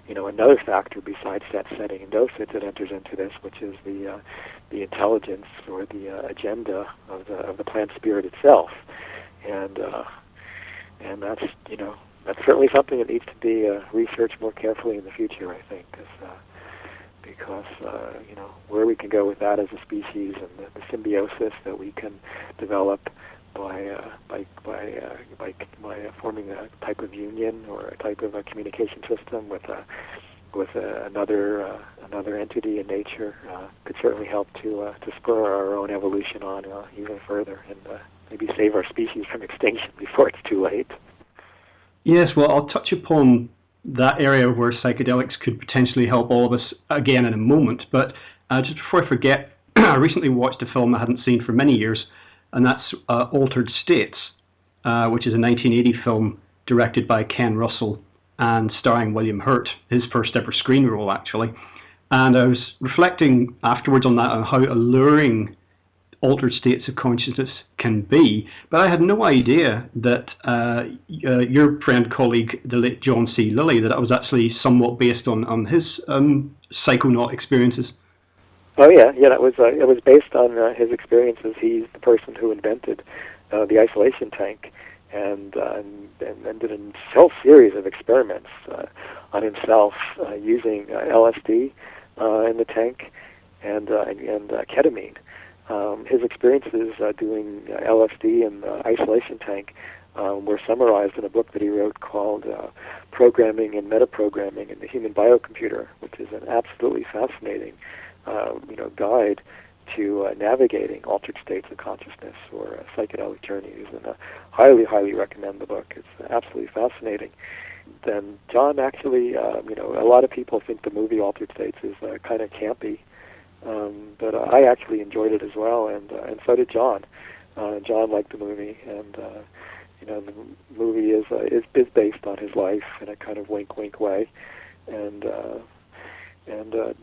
another factor besides that setting and dosage that enters into this, which is the intelligence or the agenda of the plant spirit itself, and that's certainly something that needs to be researched more carefully in the future, I think, because where we can go with that as a species and the symbiosis that we can develop by forming a type of union or a type of a communication system with another entity in nature could certainly help to spur our own evolution on even further, and maybe save our species from extinction before it's too late. Yes, well, I'll touch upon that area where psychedelics could potentially help all of us again in a moment, but just before I forget, I recently watched a film I hadn't seen for many years, and that's Altered States, which is a 1980 film directed by Ken Russell and starring William Hurt, his first ever screen role, actually. And I was reflecting afterwards on that, on how alluring altered states of consciousness can be, but I had no idea that your friend, colleague, the late John C. Lilly, that it was actually somewhat based on his psychonaut experiences. Oh yeah, it was based on his experiences. He's the person who invented the isolation tank, and did a whole series of experiments on himself using LSD in the tank and ketamine. His experiences doing LSD in the isolation tank were summarized in a book that he wrote called Programming and Metaprogramming in the Human Biocomputer, which is an absolutely fascinating guide to navigating altered states of consciousness or psychedelic journeys, and I highly, highly recommend the book. It's absolutely fascinating. Then John actually, a lot of people think the movie Altered States is kind of campy, but I actually enjoyed it as well, and so did John. John liked the movie, and the movie is based on his life in a kind of wink, wink way, and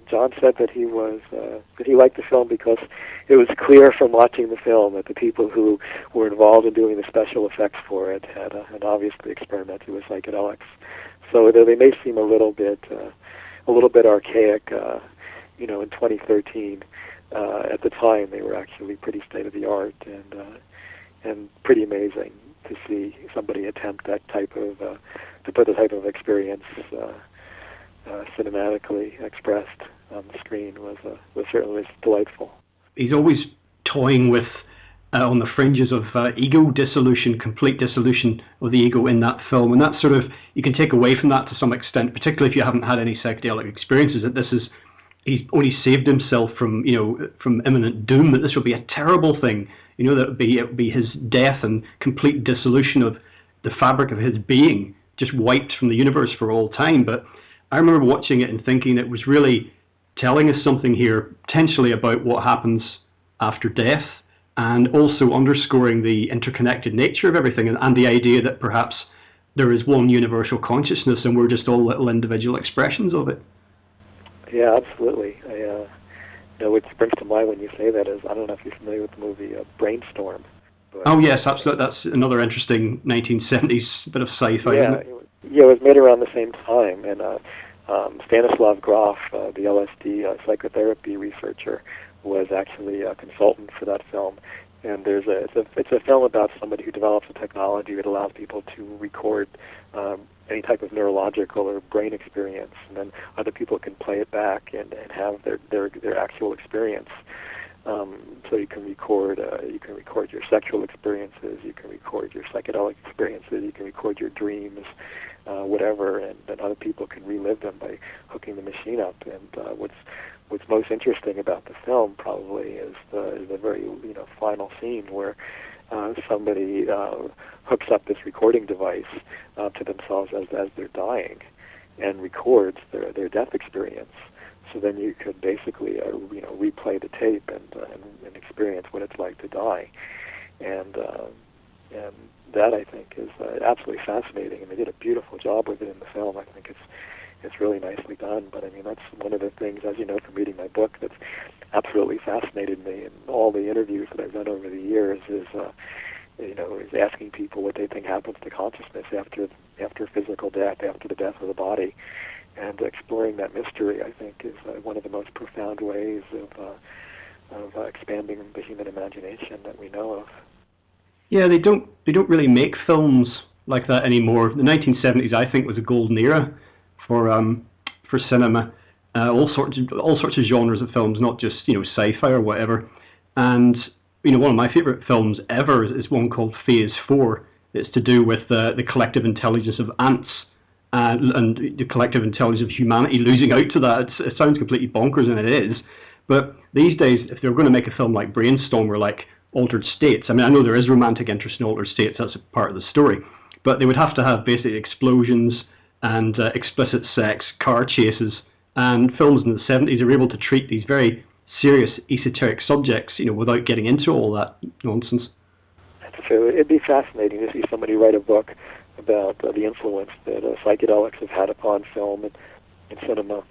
John said that he liked the film because it was clear from watching the film that the people who were involved in doing the special effects for it had obviously experimented with psychedelics. So though they may seem a little bit archaic, in 2013, at the time they were actually pretty state of the art and pretty amazing to see somebody attempt that type of to put the type of experience cinematically expressed on the screen was certainly delightful. He's always toying with on the fringes of ego dissolution, complete dissolution of the ego in that film, and that sort of, you can take away from that to some extent, particularly if you haven't had any psychedelic experiences, that he's only saved himself from imminent doom, that this will be a terrible thing, that it would be his death and complete dissolution of the fabric of his being just wiped from the universe for all time. But I remember watching it and thinking it was really telling us something here, potentially about what happens after death, and also underscoring the interconnected nature of everything, and the idea that perhaps there is one universal consciousness and we're just all little individual expressions of it. Yeah, absolutely. What springs to mind when you say that is, I don't know if you're familiar with the movie Brainstorm. Oh yes, absolutely. That's another interesting 1970s bit of sci-fi. Yeah, it was made around the same time, and Stanislav Grof, the LSD psychotherapy researcher, was actually a consultant for that film. And it's a film about somebody who develops a technology that allows people to record any type of neurological or brain experience, and then other people can play it back and have their actual experience. So you can record your sexual experiences, you can record your psychedelic experiences, you can record your dreams, whatever, and then other people can relive them by hooking the machine up. And what's most interesting about the film probably is the very final scene where somebody hooks up this recording device to themselves as they're dying, and records their death experience. So then you could basically replay the tape and experience what it's like to die, and that I think is absolutely fascinating, and they did a beautiful job with it in the film. I think it's really nicely done. But I mean, that's one of the things, as you know from reading my book, that's absolutely fascinated me in all the interviews that I've done over the years is asking people what they think happens to consciousness after physical death, after the death of the body. And exploring that mystery, I think, is one of the most profound ways of expanding the human imagination that we know of. Yeah, they don't really make films like that anymore. The 1970s, I think, was a golden era for cinema. All sorts of genres of films, not just sci-fi or whatever. And one of my favorite films ever is one called Phase 4. It's to do with the collective intelligence of ants. And the collective intelligence of humanity losing out to that. It sounds completely bonkers, and it is. But these days, if they're going to make a film like Brainstorm or like Altered States, I mean, I know there is romantic interest in Altered States, that's a part of the story, but they would have to have basically explosions and explicit sex, car chases, and films in the 70s are able to treat these very serious esoteric subjects, without getting into all that nonsense. That's true. It'd be fascinating to see somebody write a book about the influence that psychedelics have had upon film and cinema.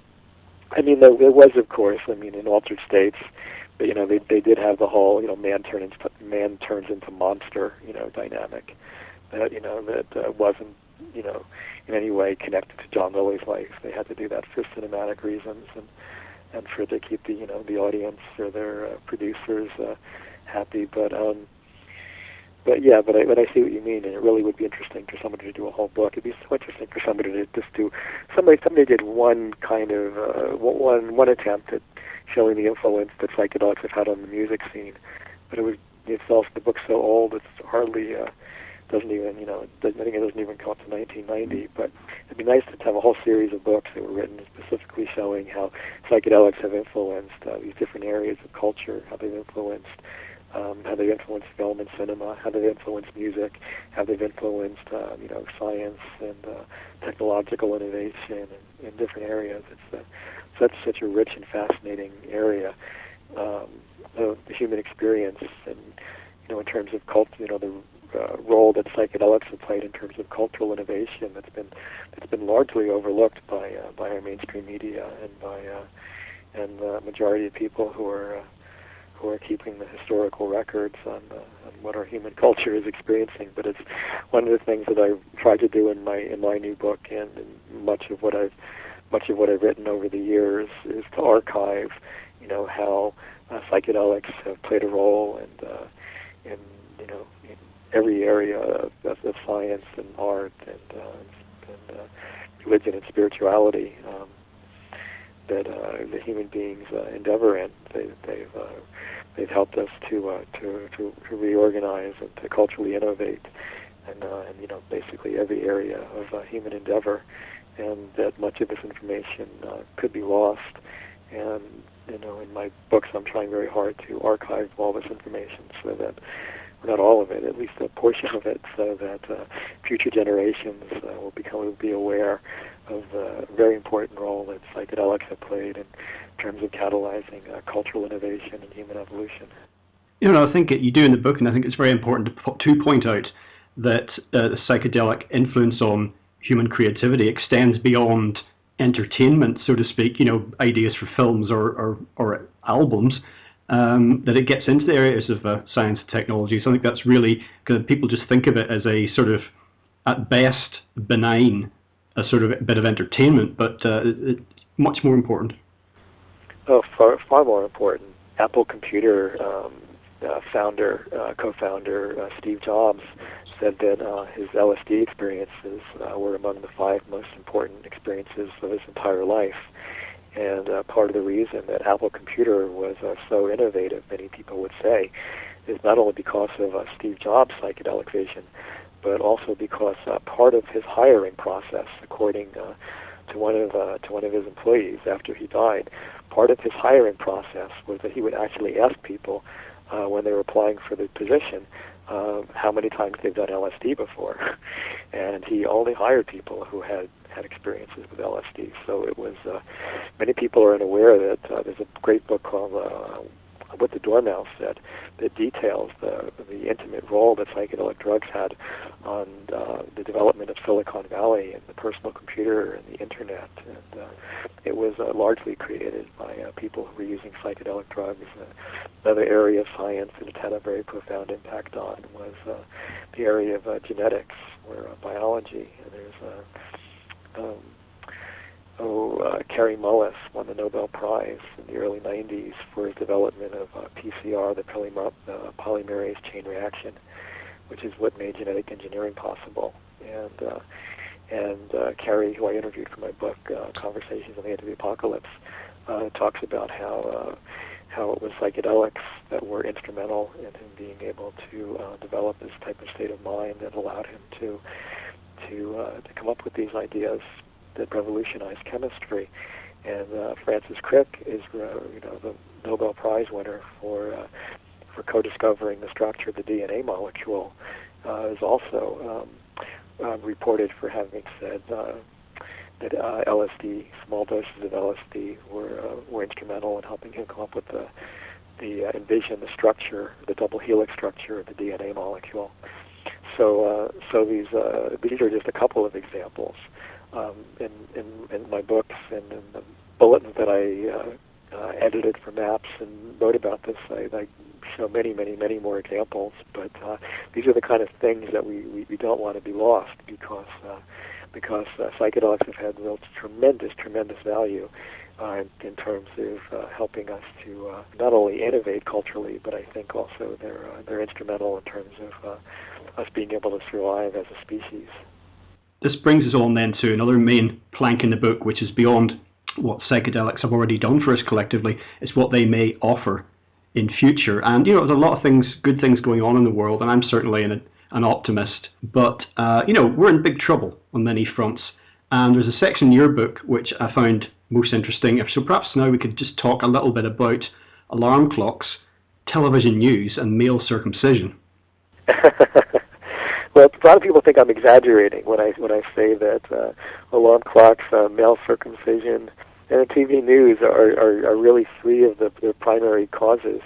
I mean, there was, of course, in Altered States, but they did have the whole man turns into monster dynamic that wasn't in any way connected to John Lilly's life. They had to do that for cinematic reasons and for to keep the audience or their producers happy. But I see what you mean, and it really would be interesting for somebody to do a whole book. It'd be so interesting for somebody to just do somebody did one kind of one attempt at showing the influence that psychedelics have had on the music scene, but the book's so old it's hardly doesn't even I think it doesn't even come up to 1990. But it'd be nice to have a whole series of books that were written specifically showing how psychedelics have influenced these different areas of culture, how they've influenced film and cinema, how they've influenced music, how they've influenced science and technological innovation in different areas. It's such a rich and fascinating area of the human experience, and in terms of the role that psychedelics have played in terms of cultural innovation that's been largely overlooked by our mainstream media and by the majority of people who are keeping the historical records on what our human culture is experiencing. But it's one of the things that I've tried to do in my new book, and much of what I've written over the years is to archive, how psychedelics have played a role in every area of science and art and religion and spirituality that the human beings endeavor in. They've helped us to reorganize and to culturally innovate, and basically every area of human endeavor, and that much of this information could be lost. And in my books, I'm trying very hard to archive all this information so that not all of it, at least a portion of it, so that future generations will be aware of the very important role that psychedelics have played in terms of catalyzing cultural innovation and human evolution. I think you do in the book, and I think it's very important to point out that the psychedelic influence on human creativity extends beyond entertainment, so to speak, ideas for films or albums, that it gets into the areas of science and technology. So I think that's really, because people just think of it as a sort of, at best, benign, a sort of bit of entertainment, but it's much more important. Oh, far more important. Apple Computer co-founder Steve Jobs said that his LSD experiences were among the 5 most important experiences of his entire life. And part of the reason that Apple Computer was so innovative, many people would say, is not only because of Steve Jobs' psychedelic vision, but also because part of his hiring process, according to one of his employees after he died, part of his hiring process was that he would actually ask people when they were applying for the position how many times they've done LSD before. And he only hired people who had experiences with LSD. So it was, many people are unaware that there's a great book called What the Dormouse Said that details the intimate role that psychedelic drugs had on the development of Silicon Valley and the personal computer and the internet. And it was largely created by people who were using psychedelic drugs. Another area of science that it had a very profound impact on was the area of genetics or biology. And there's Kary Mullis won the Nobel Prize in the early 90s for his development of PCR, the polymerase chain reaction, which is what made genetic engineering possible. And Kary, who I interviewed for my book, Conversations on the Edge of the Apocalypse, talks about how it was psychedelics that were instrumental in him being able to develop this type of state of mind that allowed him to come up with these ideas that revolutionized chemistry. And Francis Crick is the Nobel Prize winner for co-discovering the structure of the DNA molecule, is also reported for having said that LSD, small doses of LSD, were instrumental in helping him come up with envision the structure, the double helix structure of the DNA molecule. So these are just a couple of examples. In my books and in the bulletins that I edited for MAPS and wrote about this, I show many more examples. But these are the kind of things that we don't want to be lost because psychedelics have had real tremendous value in terms of helping us to not only innovate culturally, but I think also they're instrumental in terms of us being able to survive as a species. This brings us on then to another main plank in the book, which is beyond what psychedelics have already done for us collectively. It's what they may offer in future. And, there's a lot of good things going on in the world, and I'm certainly an optimist. But, we're in big trouble on many fronts. And there's a section in your book which I found most interesting. So perhaps now we could just talk a little bit about alarm clocks, television news, and male circumcision. Well, a lot of people think I'm exaggerating when I say that alarm clocks, male circumcision, and TV news are really 3 of the primary causes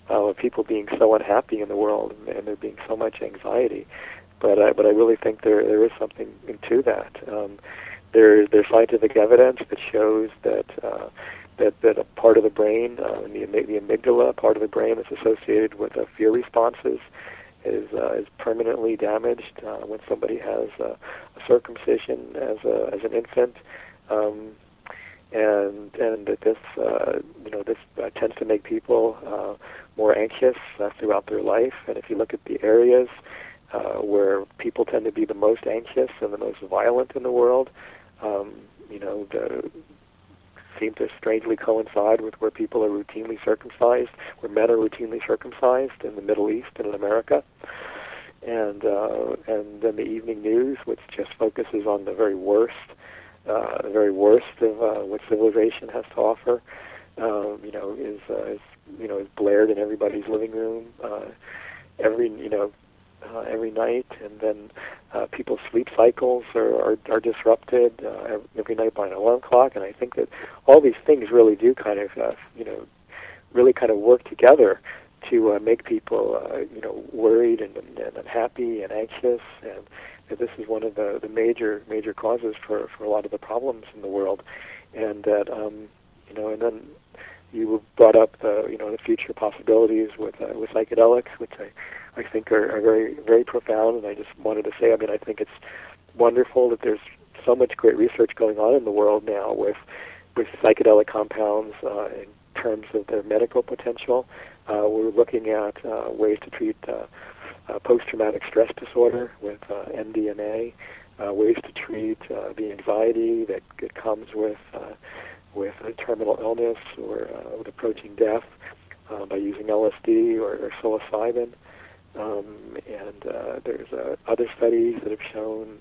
of people being so unhappy in the world and there being so much anxiety. But I really think there is something to that. There's scientific evidence that shows that a part of the brain, the amygdala, part of the brain that's associated with fear responses, is permanently damaged when somebody has a circumcision as an infant, and that this tends to make people more anxious throughout their life. And if you look at the areas where people tend to be the most anxious and the most violent in the world, seem to strangely coincide with where people are routinely circumcised, where men are routinely circumcised in the Middle East and in America. And then the evening news, which just focuses on the very worst of what civilization has to offer, is blared in everybody's living room. every night, and then people's sleep cycles are disrupted every night by an alarm clock. And I think that all these things really do kind of really kind of work together to make people worried and unhappy and anxious, and that this is one of the major causes for a lot of the problems in the world. And that and then you brought up the future possibilities with psychedelics, which I think are very, very profound. And I just wanted to say, I think it's wonderful that there's so much great research going on in the world now with psychedelic compounds in terms of their medical potential. We're looking at ways to treat post-traumatic stress disorder with MDMA, ways to treat the anxiety that comes with a terminal illness or with approaching death by using LSD or psilocybin. And there's other studies that have shown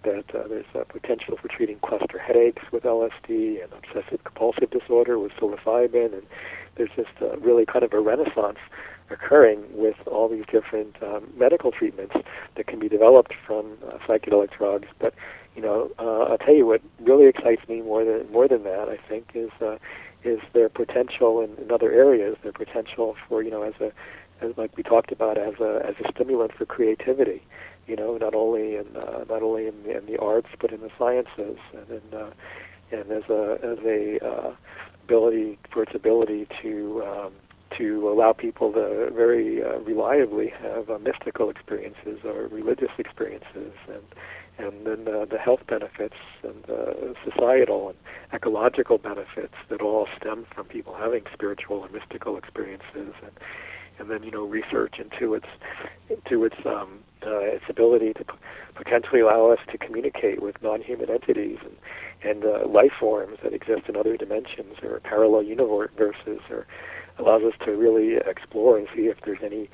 that there's a potential for treating cluster headaches with LSD and obsessive-compulsive disorder with psilocybin. And there's just really kind of a renaissance occurring with all these different medical treatments that can be developed from psychedelic drugs. But I'll tell you what really excites me more than that, I think, is their potential in other areas. Their potential for as like we talked about, as a stimulant for creativity. Not only in the arts, but in the sciences, and as a ability to allow people to very reliably have mystical experiences or religious experiences, and then the health benefits and societal and ecological benefits that all stem from people having spiritual and mystical experiences, and then research into its ability to potentially allow us to communicate with non-human entities and life forms that exist in other dimensions or parallel universes, or allows us to really explore and see if there's any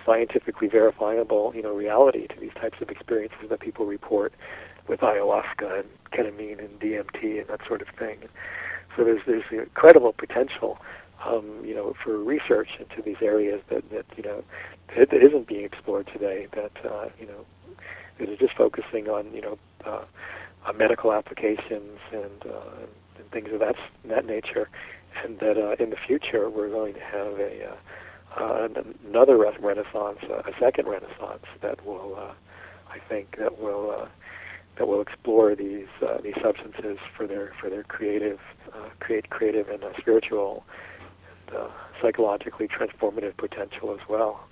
scientifically verifiable reality to these types of experiences that people report with ayahuasca and ketamine and DMT and that sort of thing. So there's incredible potential for research into these areas that isn't being explored today, that is just focusing on on medical applications and things of that nature, and that in the future we're going to have another renaissance, a second renaissance that will explore these substances for their creative and spiritual and psychologically transformative potential as well.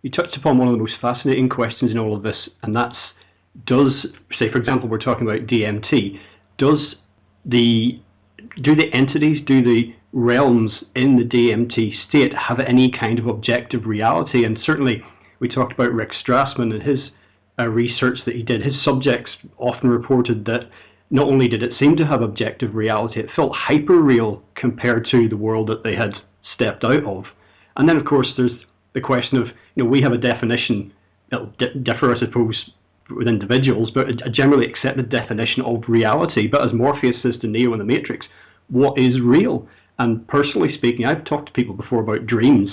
You touched upon one of the most fascinating questions in all of this, and that's, say for example, we're talking about DMT, do the entities, do the realms in the DMT state have any kind of objective reality? And certainly we talked about Rick Strassman and his research that he did. His subjects often reported that not only did it seem to have objective reality, it felt hyper-real compared to the world that they had stepped out of. And then, of course, there's the question of, we have a definition that'll differ, I suppose, with individuals, but a generally accepted definition of reality. But as Morpheus says to Neo in the Matrix, what is real? And personally speaking, I've talked to people before about dreams.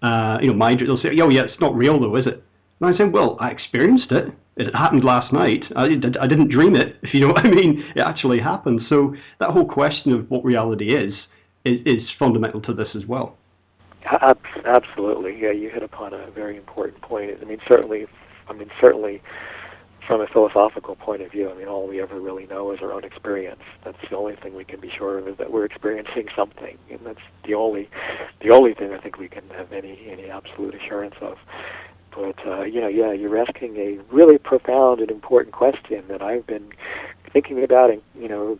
They'll say, oh yeah, it's not real though, is it? And I say, well, I experienced it. It happened last night. I didn't dream it, if you know what I mean. It actually happened. So that whole question of what reality is fundamental to this as well. Absolutely. Yeah, you hit upon a very important point. Certainly from a philosophical point of view, all we ever really know is our own experience. That's the only thing we can be sure of, is that we're experiencing something, and that's the only thing I think we can have any absolute assurance of. But you're asking a really profound and important question that I've been thinking about and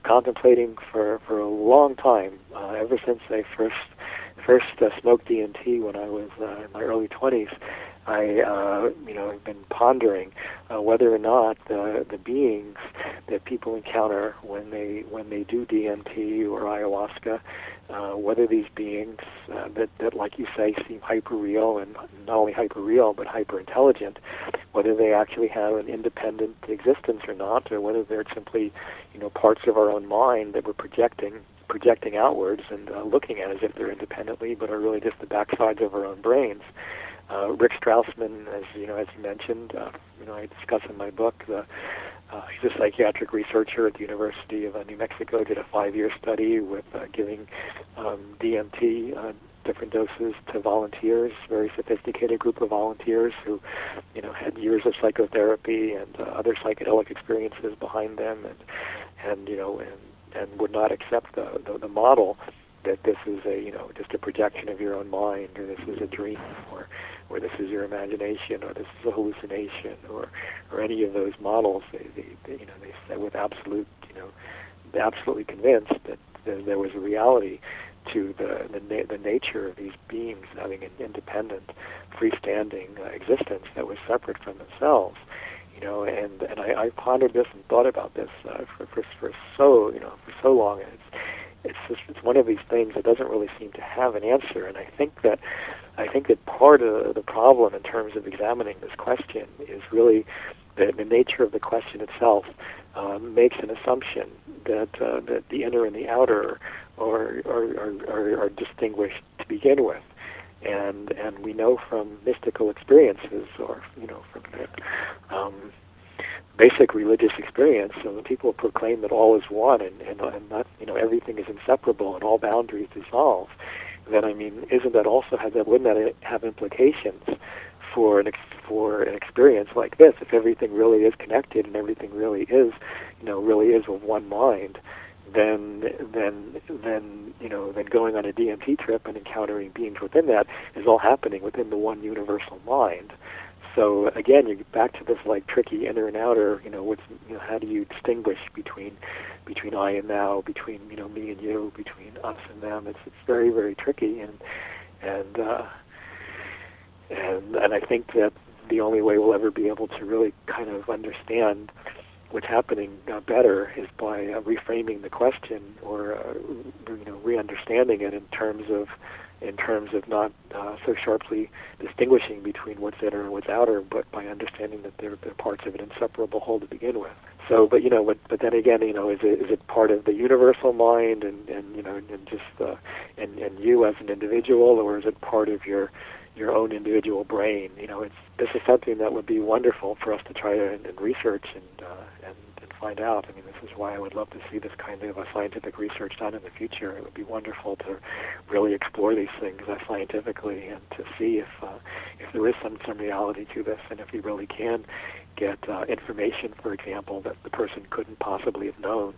contemplating for a long time, ever since I first smoked DMT when I was in my early 20s. I've been pondering whether or not the beings that people encounter when they do DMT or ayahuasca, whether these beings that, like you say, seem hyper-real, and not only hyper-real but hyper-intelligent, whether they actually have an independent existence or not, or whether they're simply parts of our own mind that we're projecting outwards and looking at as if they're independently, but are really just the backsides of our own brains. Rick Strassman, as you mentioned, I discuss in my book. He's a psychiatric researcher at the University of New Mexico. Did a 5-year study with giving DMT, different doses, to volunteers. Very sophisticated group of volunteers who, had years of psychotherapy and other psychedelic experiences behind them, and would not accept the model that this is just a projection of your own mind, or this is a dream, or this is your imagination, or this is a hallucination, or any of those models. They said with absolutely convinced that there was a reality to the nature of these beings having an independent, freestanding existence that was separate from themselves. And I pondered this and thought about this for so long. And it's one of these things that doesn't really seem to have an answer. And I think that part of the problem in terms of examining this question is really that the nature of the question itself makes an assumption that the inner and the outer are distinguished to begin with. And we know from mystical experiences, or from basic religious experience, and when people proclaim that all is one and not everything is inseparable and all boundaries dissolve, then isn't that also wouldn't that have implications for an experience like this? If everything really is connected and everything really is of one mind, then going on a DMT trip and encountering beings within that is all happening within the one universal mind. So again, you get back to this tricky inner and outer. How do you distinguish between I and thou, between me and you, between us and them? It's very, very tricky, and I think that the only way we'll ever be able to really kind of understand what's happening better is by reframing the question, or re-understanding it in terms of not so sharply distinguishing between what's inner and what's outer, but by understanding that they're parts of an inseparable whole to begin with. So, but then again, is it part of the universal mind, and you as an individual, or is it part of your own individual brain? This is something that would be wonderful for us to try to research and find out. This is why I would love to see this kind of scientific research done in the future. It would be wonderful to really explore these things scientifically, and to see if there is some reality to this, and if we really can get information, for example, that the person couldn't possibly have known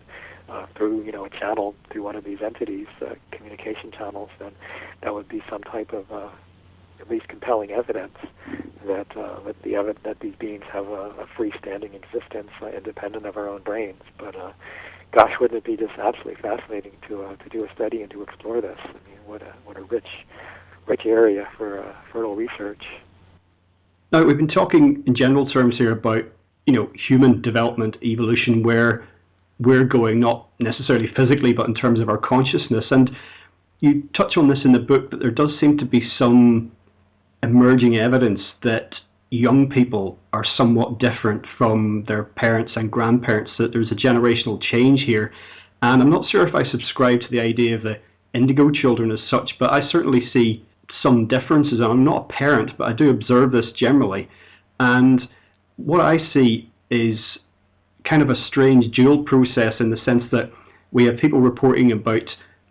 through a channel, through one of these entities, communication channels. Then that would be some type of at least compelling evidence that these beings have a freestanding existence independent of our own brains. But gosh, wouldn't it be just absolutely fascinating to do a study and to explore this? What a rich area for fertile research. Now, we've been talking in general terms here about human development, evolution, where we're going, not necessarily physically, but in terms of our consciousness. And you touch on this in the book, that there does seem to be some emerging evidence that young people are somewhat different from their parents and grandparents, that there's a generational change here. And I'm not sure if I subscribe to the idea of the indigo children as such, but I certainly see some differences. And I'm not a parent, but I do observe this generally. And what I see is kind of a strange dual process, in the sense that we have people reporting about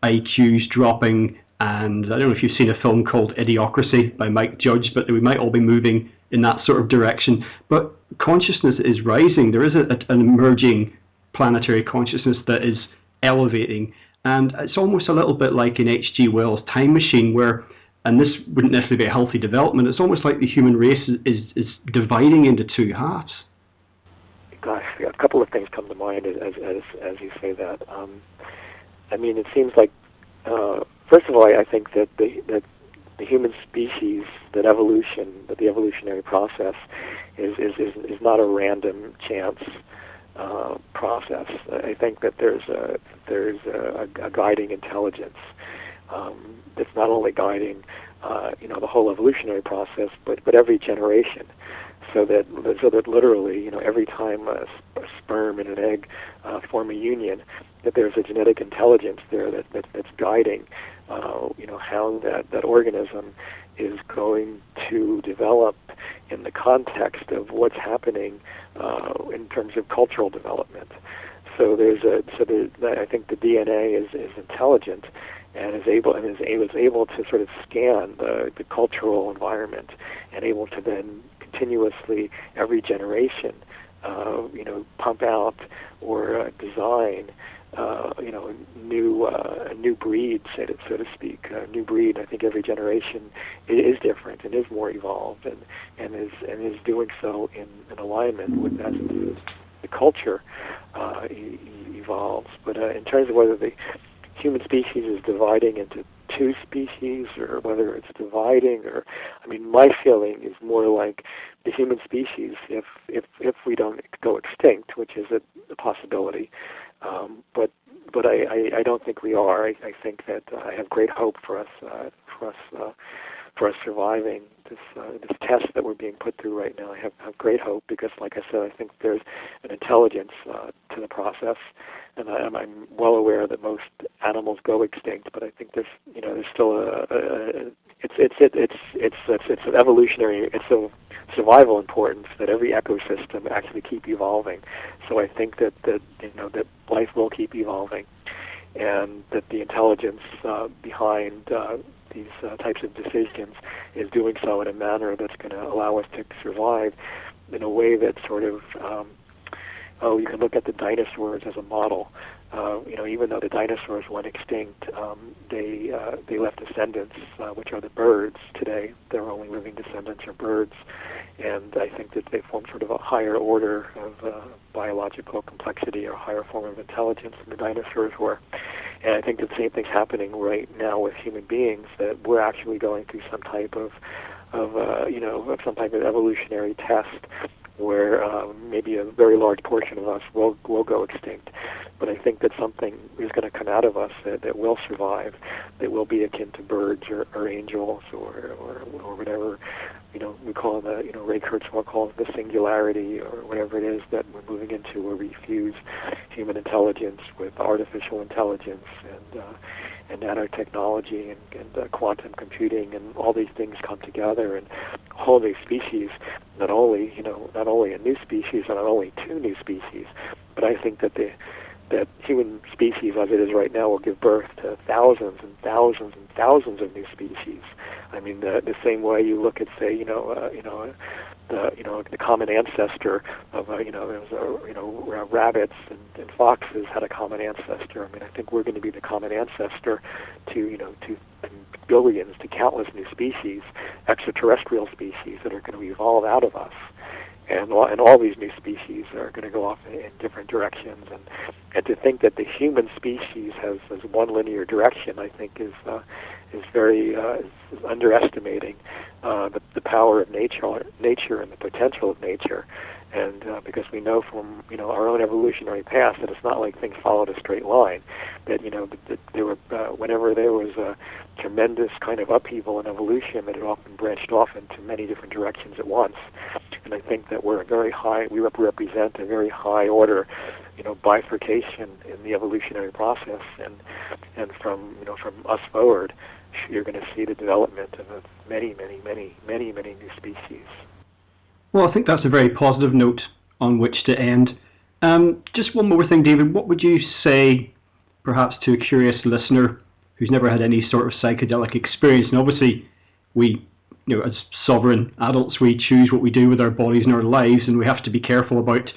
IQs dropping, and I don't know if you've seen a film called Idiocracy by Mike Judge, but we might all be moving in that sort of direction. But consciousness is rising. There is an emerging planetary consciousness that is elevating. And it's almost a little bit like in H.G. Wells' Time Machine, where, and this wouldn't necessarily be a healthy development, it's almost like the human race is dividing into two halves. Gosh, a couple of things come to mind as you say that. It seems like, first of all, I think that the human species, that the evolutionary process is not a random chance process. I think that there's a guiding intelligence that's not only guiding the whole evolutionary process, but every generation. so that literally, every time a sperm and an egg form a union, that there's a genetic intelligence there that's guiding, how that organism is going to develop in the context of what's happening in terms of cultural development. So I think the DNA is intelligent and is able to sort of scan the cultural environment and able to then continuously every generation pump out or design new breed, so to speak. New breed. I think every generation is different and is more evolved and is doing so in alignment with as the culture evolves. But in terms of whether the human species is dividing into two species or whether it's dividing, or my feeling is more like the human species, if we don't go extinct, which is a possibility, but I don't think we are. I think that I have great hope for us surviving this test that we're being put through right now. I have great hope because, like I said, I think there's an intelligence to the process, and I'm well aware that most animals go extinct. But I think there's still it's an evolutionary, it's a survival importance that every ecosystem actually keep evolving. So I think that life will keep evolving, and that the intelligence behind these types of decisions is doing so in a manner that's going to allow us to survive in a way that sort of, you can look at the dinosaurs as a model. Even though the dinosaurs went extinct, they left descendants, which are the birds today. Their only living descendants are birds, and I think that they form sort of a higher order of biological complexity or higher form of intelligence than the dinosaurs were. And I think the same thing's happening right now with human beings, that we're actually going through some type of evolutionary test where maybe a very large portion of us will go extinct. But I think that something is going to come out of us that will survive, that will be akin to birds or angels or whatever, we call Ray Kurzweil calls the singularity, or whatever it is that we're moving into, where we fuse human intelligence with artificial intelligence and nanotechnology and quantum computing, and all these things come together, and a whole new species, not only a new species, or not only two new species, but I think that that human species as it is right now will give birth to thousands and thousands and thousands of new species. The same way you look at, say, the common ancestor of rabbits and foxes had a common ancestor. I think we're going to be the common ancestor to billions, to countless new species, extraterrestrial species that are going to evolve out of us. And all these new species are going to go off in different directions, and to think that the human species has one linear direction, I think is very is underestimating the power of nature and the potential of nature. And because we know from our own evolutionary past that it's not like things followed a straight line, that that there were whenever there was a tremendous kind of upheaval in evolution, that it often branched off into many different directions at once. And I think that we represent a very high order, bifurcation in the evolutionary process, and from us forward, you're going to see the development of many new species. Well, I think that's a very positive note on which to end. Just one more thing, David. What would you say, perhaps, to a curious listener who's never had any sort of psychedelic experience? And obviously, we, as sovereign adults, we choose what we do with our bodies and our lives, and we have to be careful about,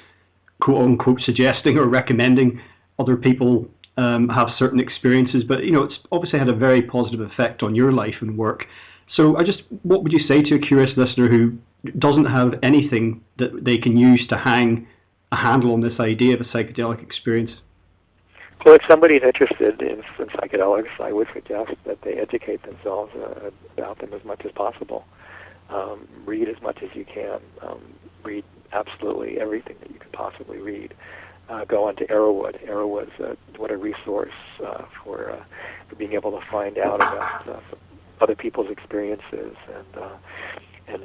quote-unquote, suggesting or recommending other people have certain experiences. But, it's obviously had a very positive effect on your life and work. So what would you say to a curious listener who doesn't have anything that they can use to hang a handle on this idea of a psychedelic experience? Well, if somebody's interested in psychedelics, I would suggest that they educate themselves about them as much as possible. Read as much as you can. Read absolutely everything that you can possibly read. Go on to Arrowwood. Arrowwood's what a resource for being able to find out about other people's experiences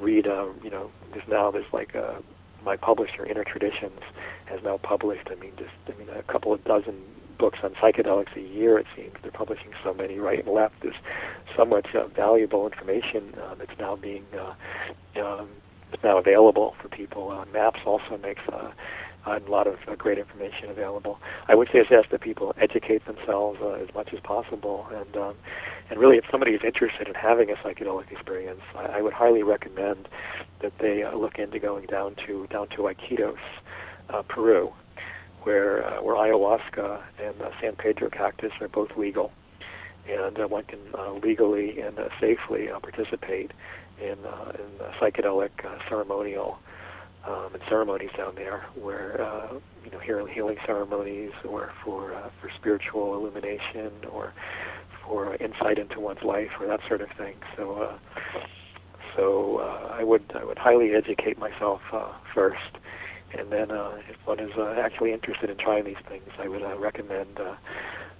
read. There's like my publisher, Inner Traditions, has now published. A couple of dozen books on psychedelics a year. It seems they're publishing so many right and left. There's so much valuable information that's now being it's now available for people. MAPS also makes a lot of great information available. I would suggest that people educate themselves as much as possible, and really, if somebody is interested in having a psychedelic experience, I would highly recommend that they look into going down to Iquitos, Peru, where ayahuasca and San Pedro cactus are both legal, and one can legally and safely participate in psychedelic ceremonial and ceremonies down there, where healing ceremonies, or for spiritual illumination, or for insight into one's life, or that sort of thing. So I would highly educate myself first, and then if one is actually interested in trying these things, I would recommend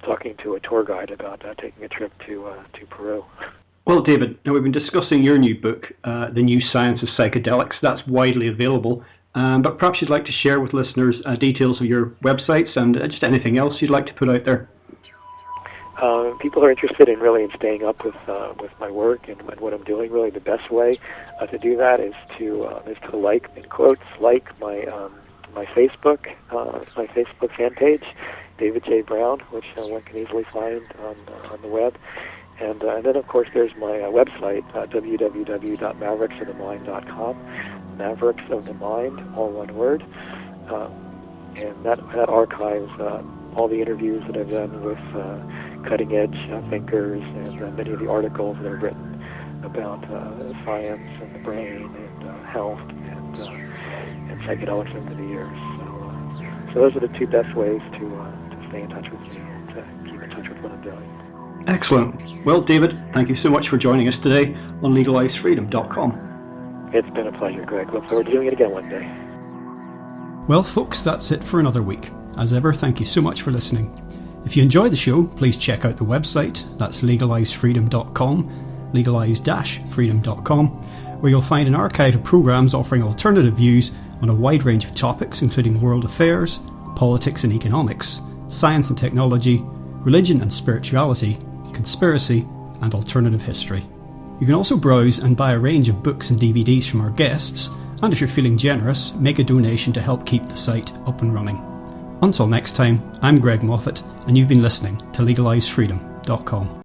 talking to a tour guide about taking a trip to Peru. Well, David, now we've been discussing your new book, The New Science of Psychedelics. That's widely available, but perhaps you'd like to share with listeners details of your websites and just anything else you'd like to put out there. People are interested in staying up with my work and what I'm doing. Really, the best way to do that is to like, in quotes, like my Facebook, my Facebook fan page, David J. Brown, which one can easily find on the web. And then, of course, there's my website, www.mavericksofthemind.com, Mavericks of the Mind, all one word. And that archives all the interviews that I've done with cutting-edge thinkers, and many of the articles that I've written about science and the brain and health and psychedelics over the years. So those are the two best ways to stay in touch with me and to keep in touch with what I'm doing. Excellent. Well, David, thank you so much for joining us today on LegalizeFreedom.com. It's been a pleasure, Greg. Look forward to doing it again one day. Well, folks, that's it for another week. As ever, thank you so much for listening. If you enjoyed the show, please check out the website. That's LegalizeFreedom.com, legalize-freedom.com, where you'll find an archive of programs offering alternative views on a wide range of topics, including world affairs, politics and economics, science and technology, religion and spirituality, conspiracy, and alternative history. You can also browse and buy a range of books and DVDs from our guests, and if you're feeling generous, make a donation to help keep the site up and running. Until next time, I'm Greg Moffat, and you've been listening to LegalizeFreedom.com.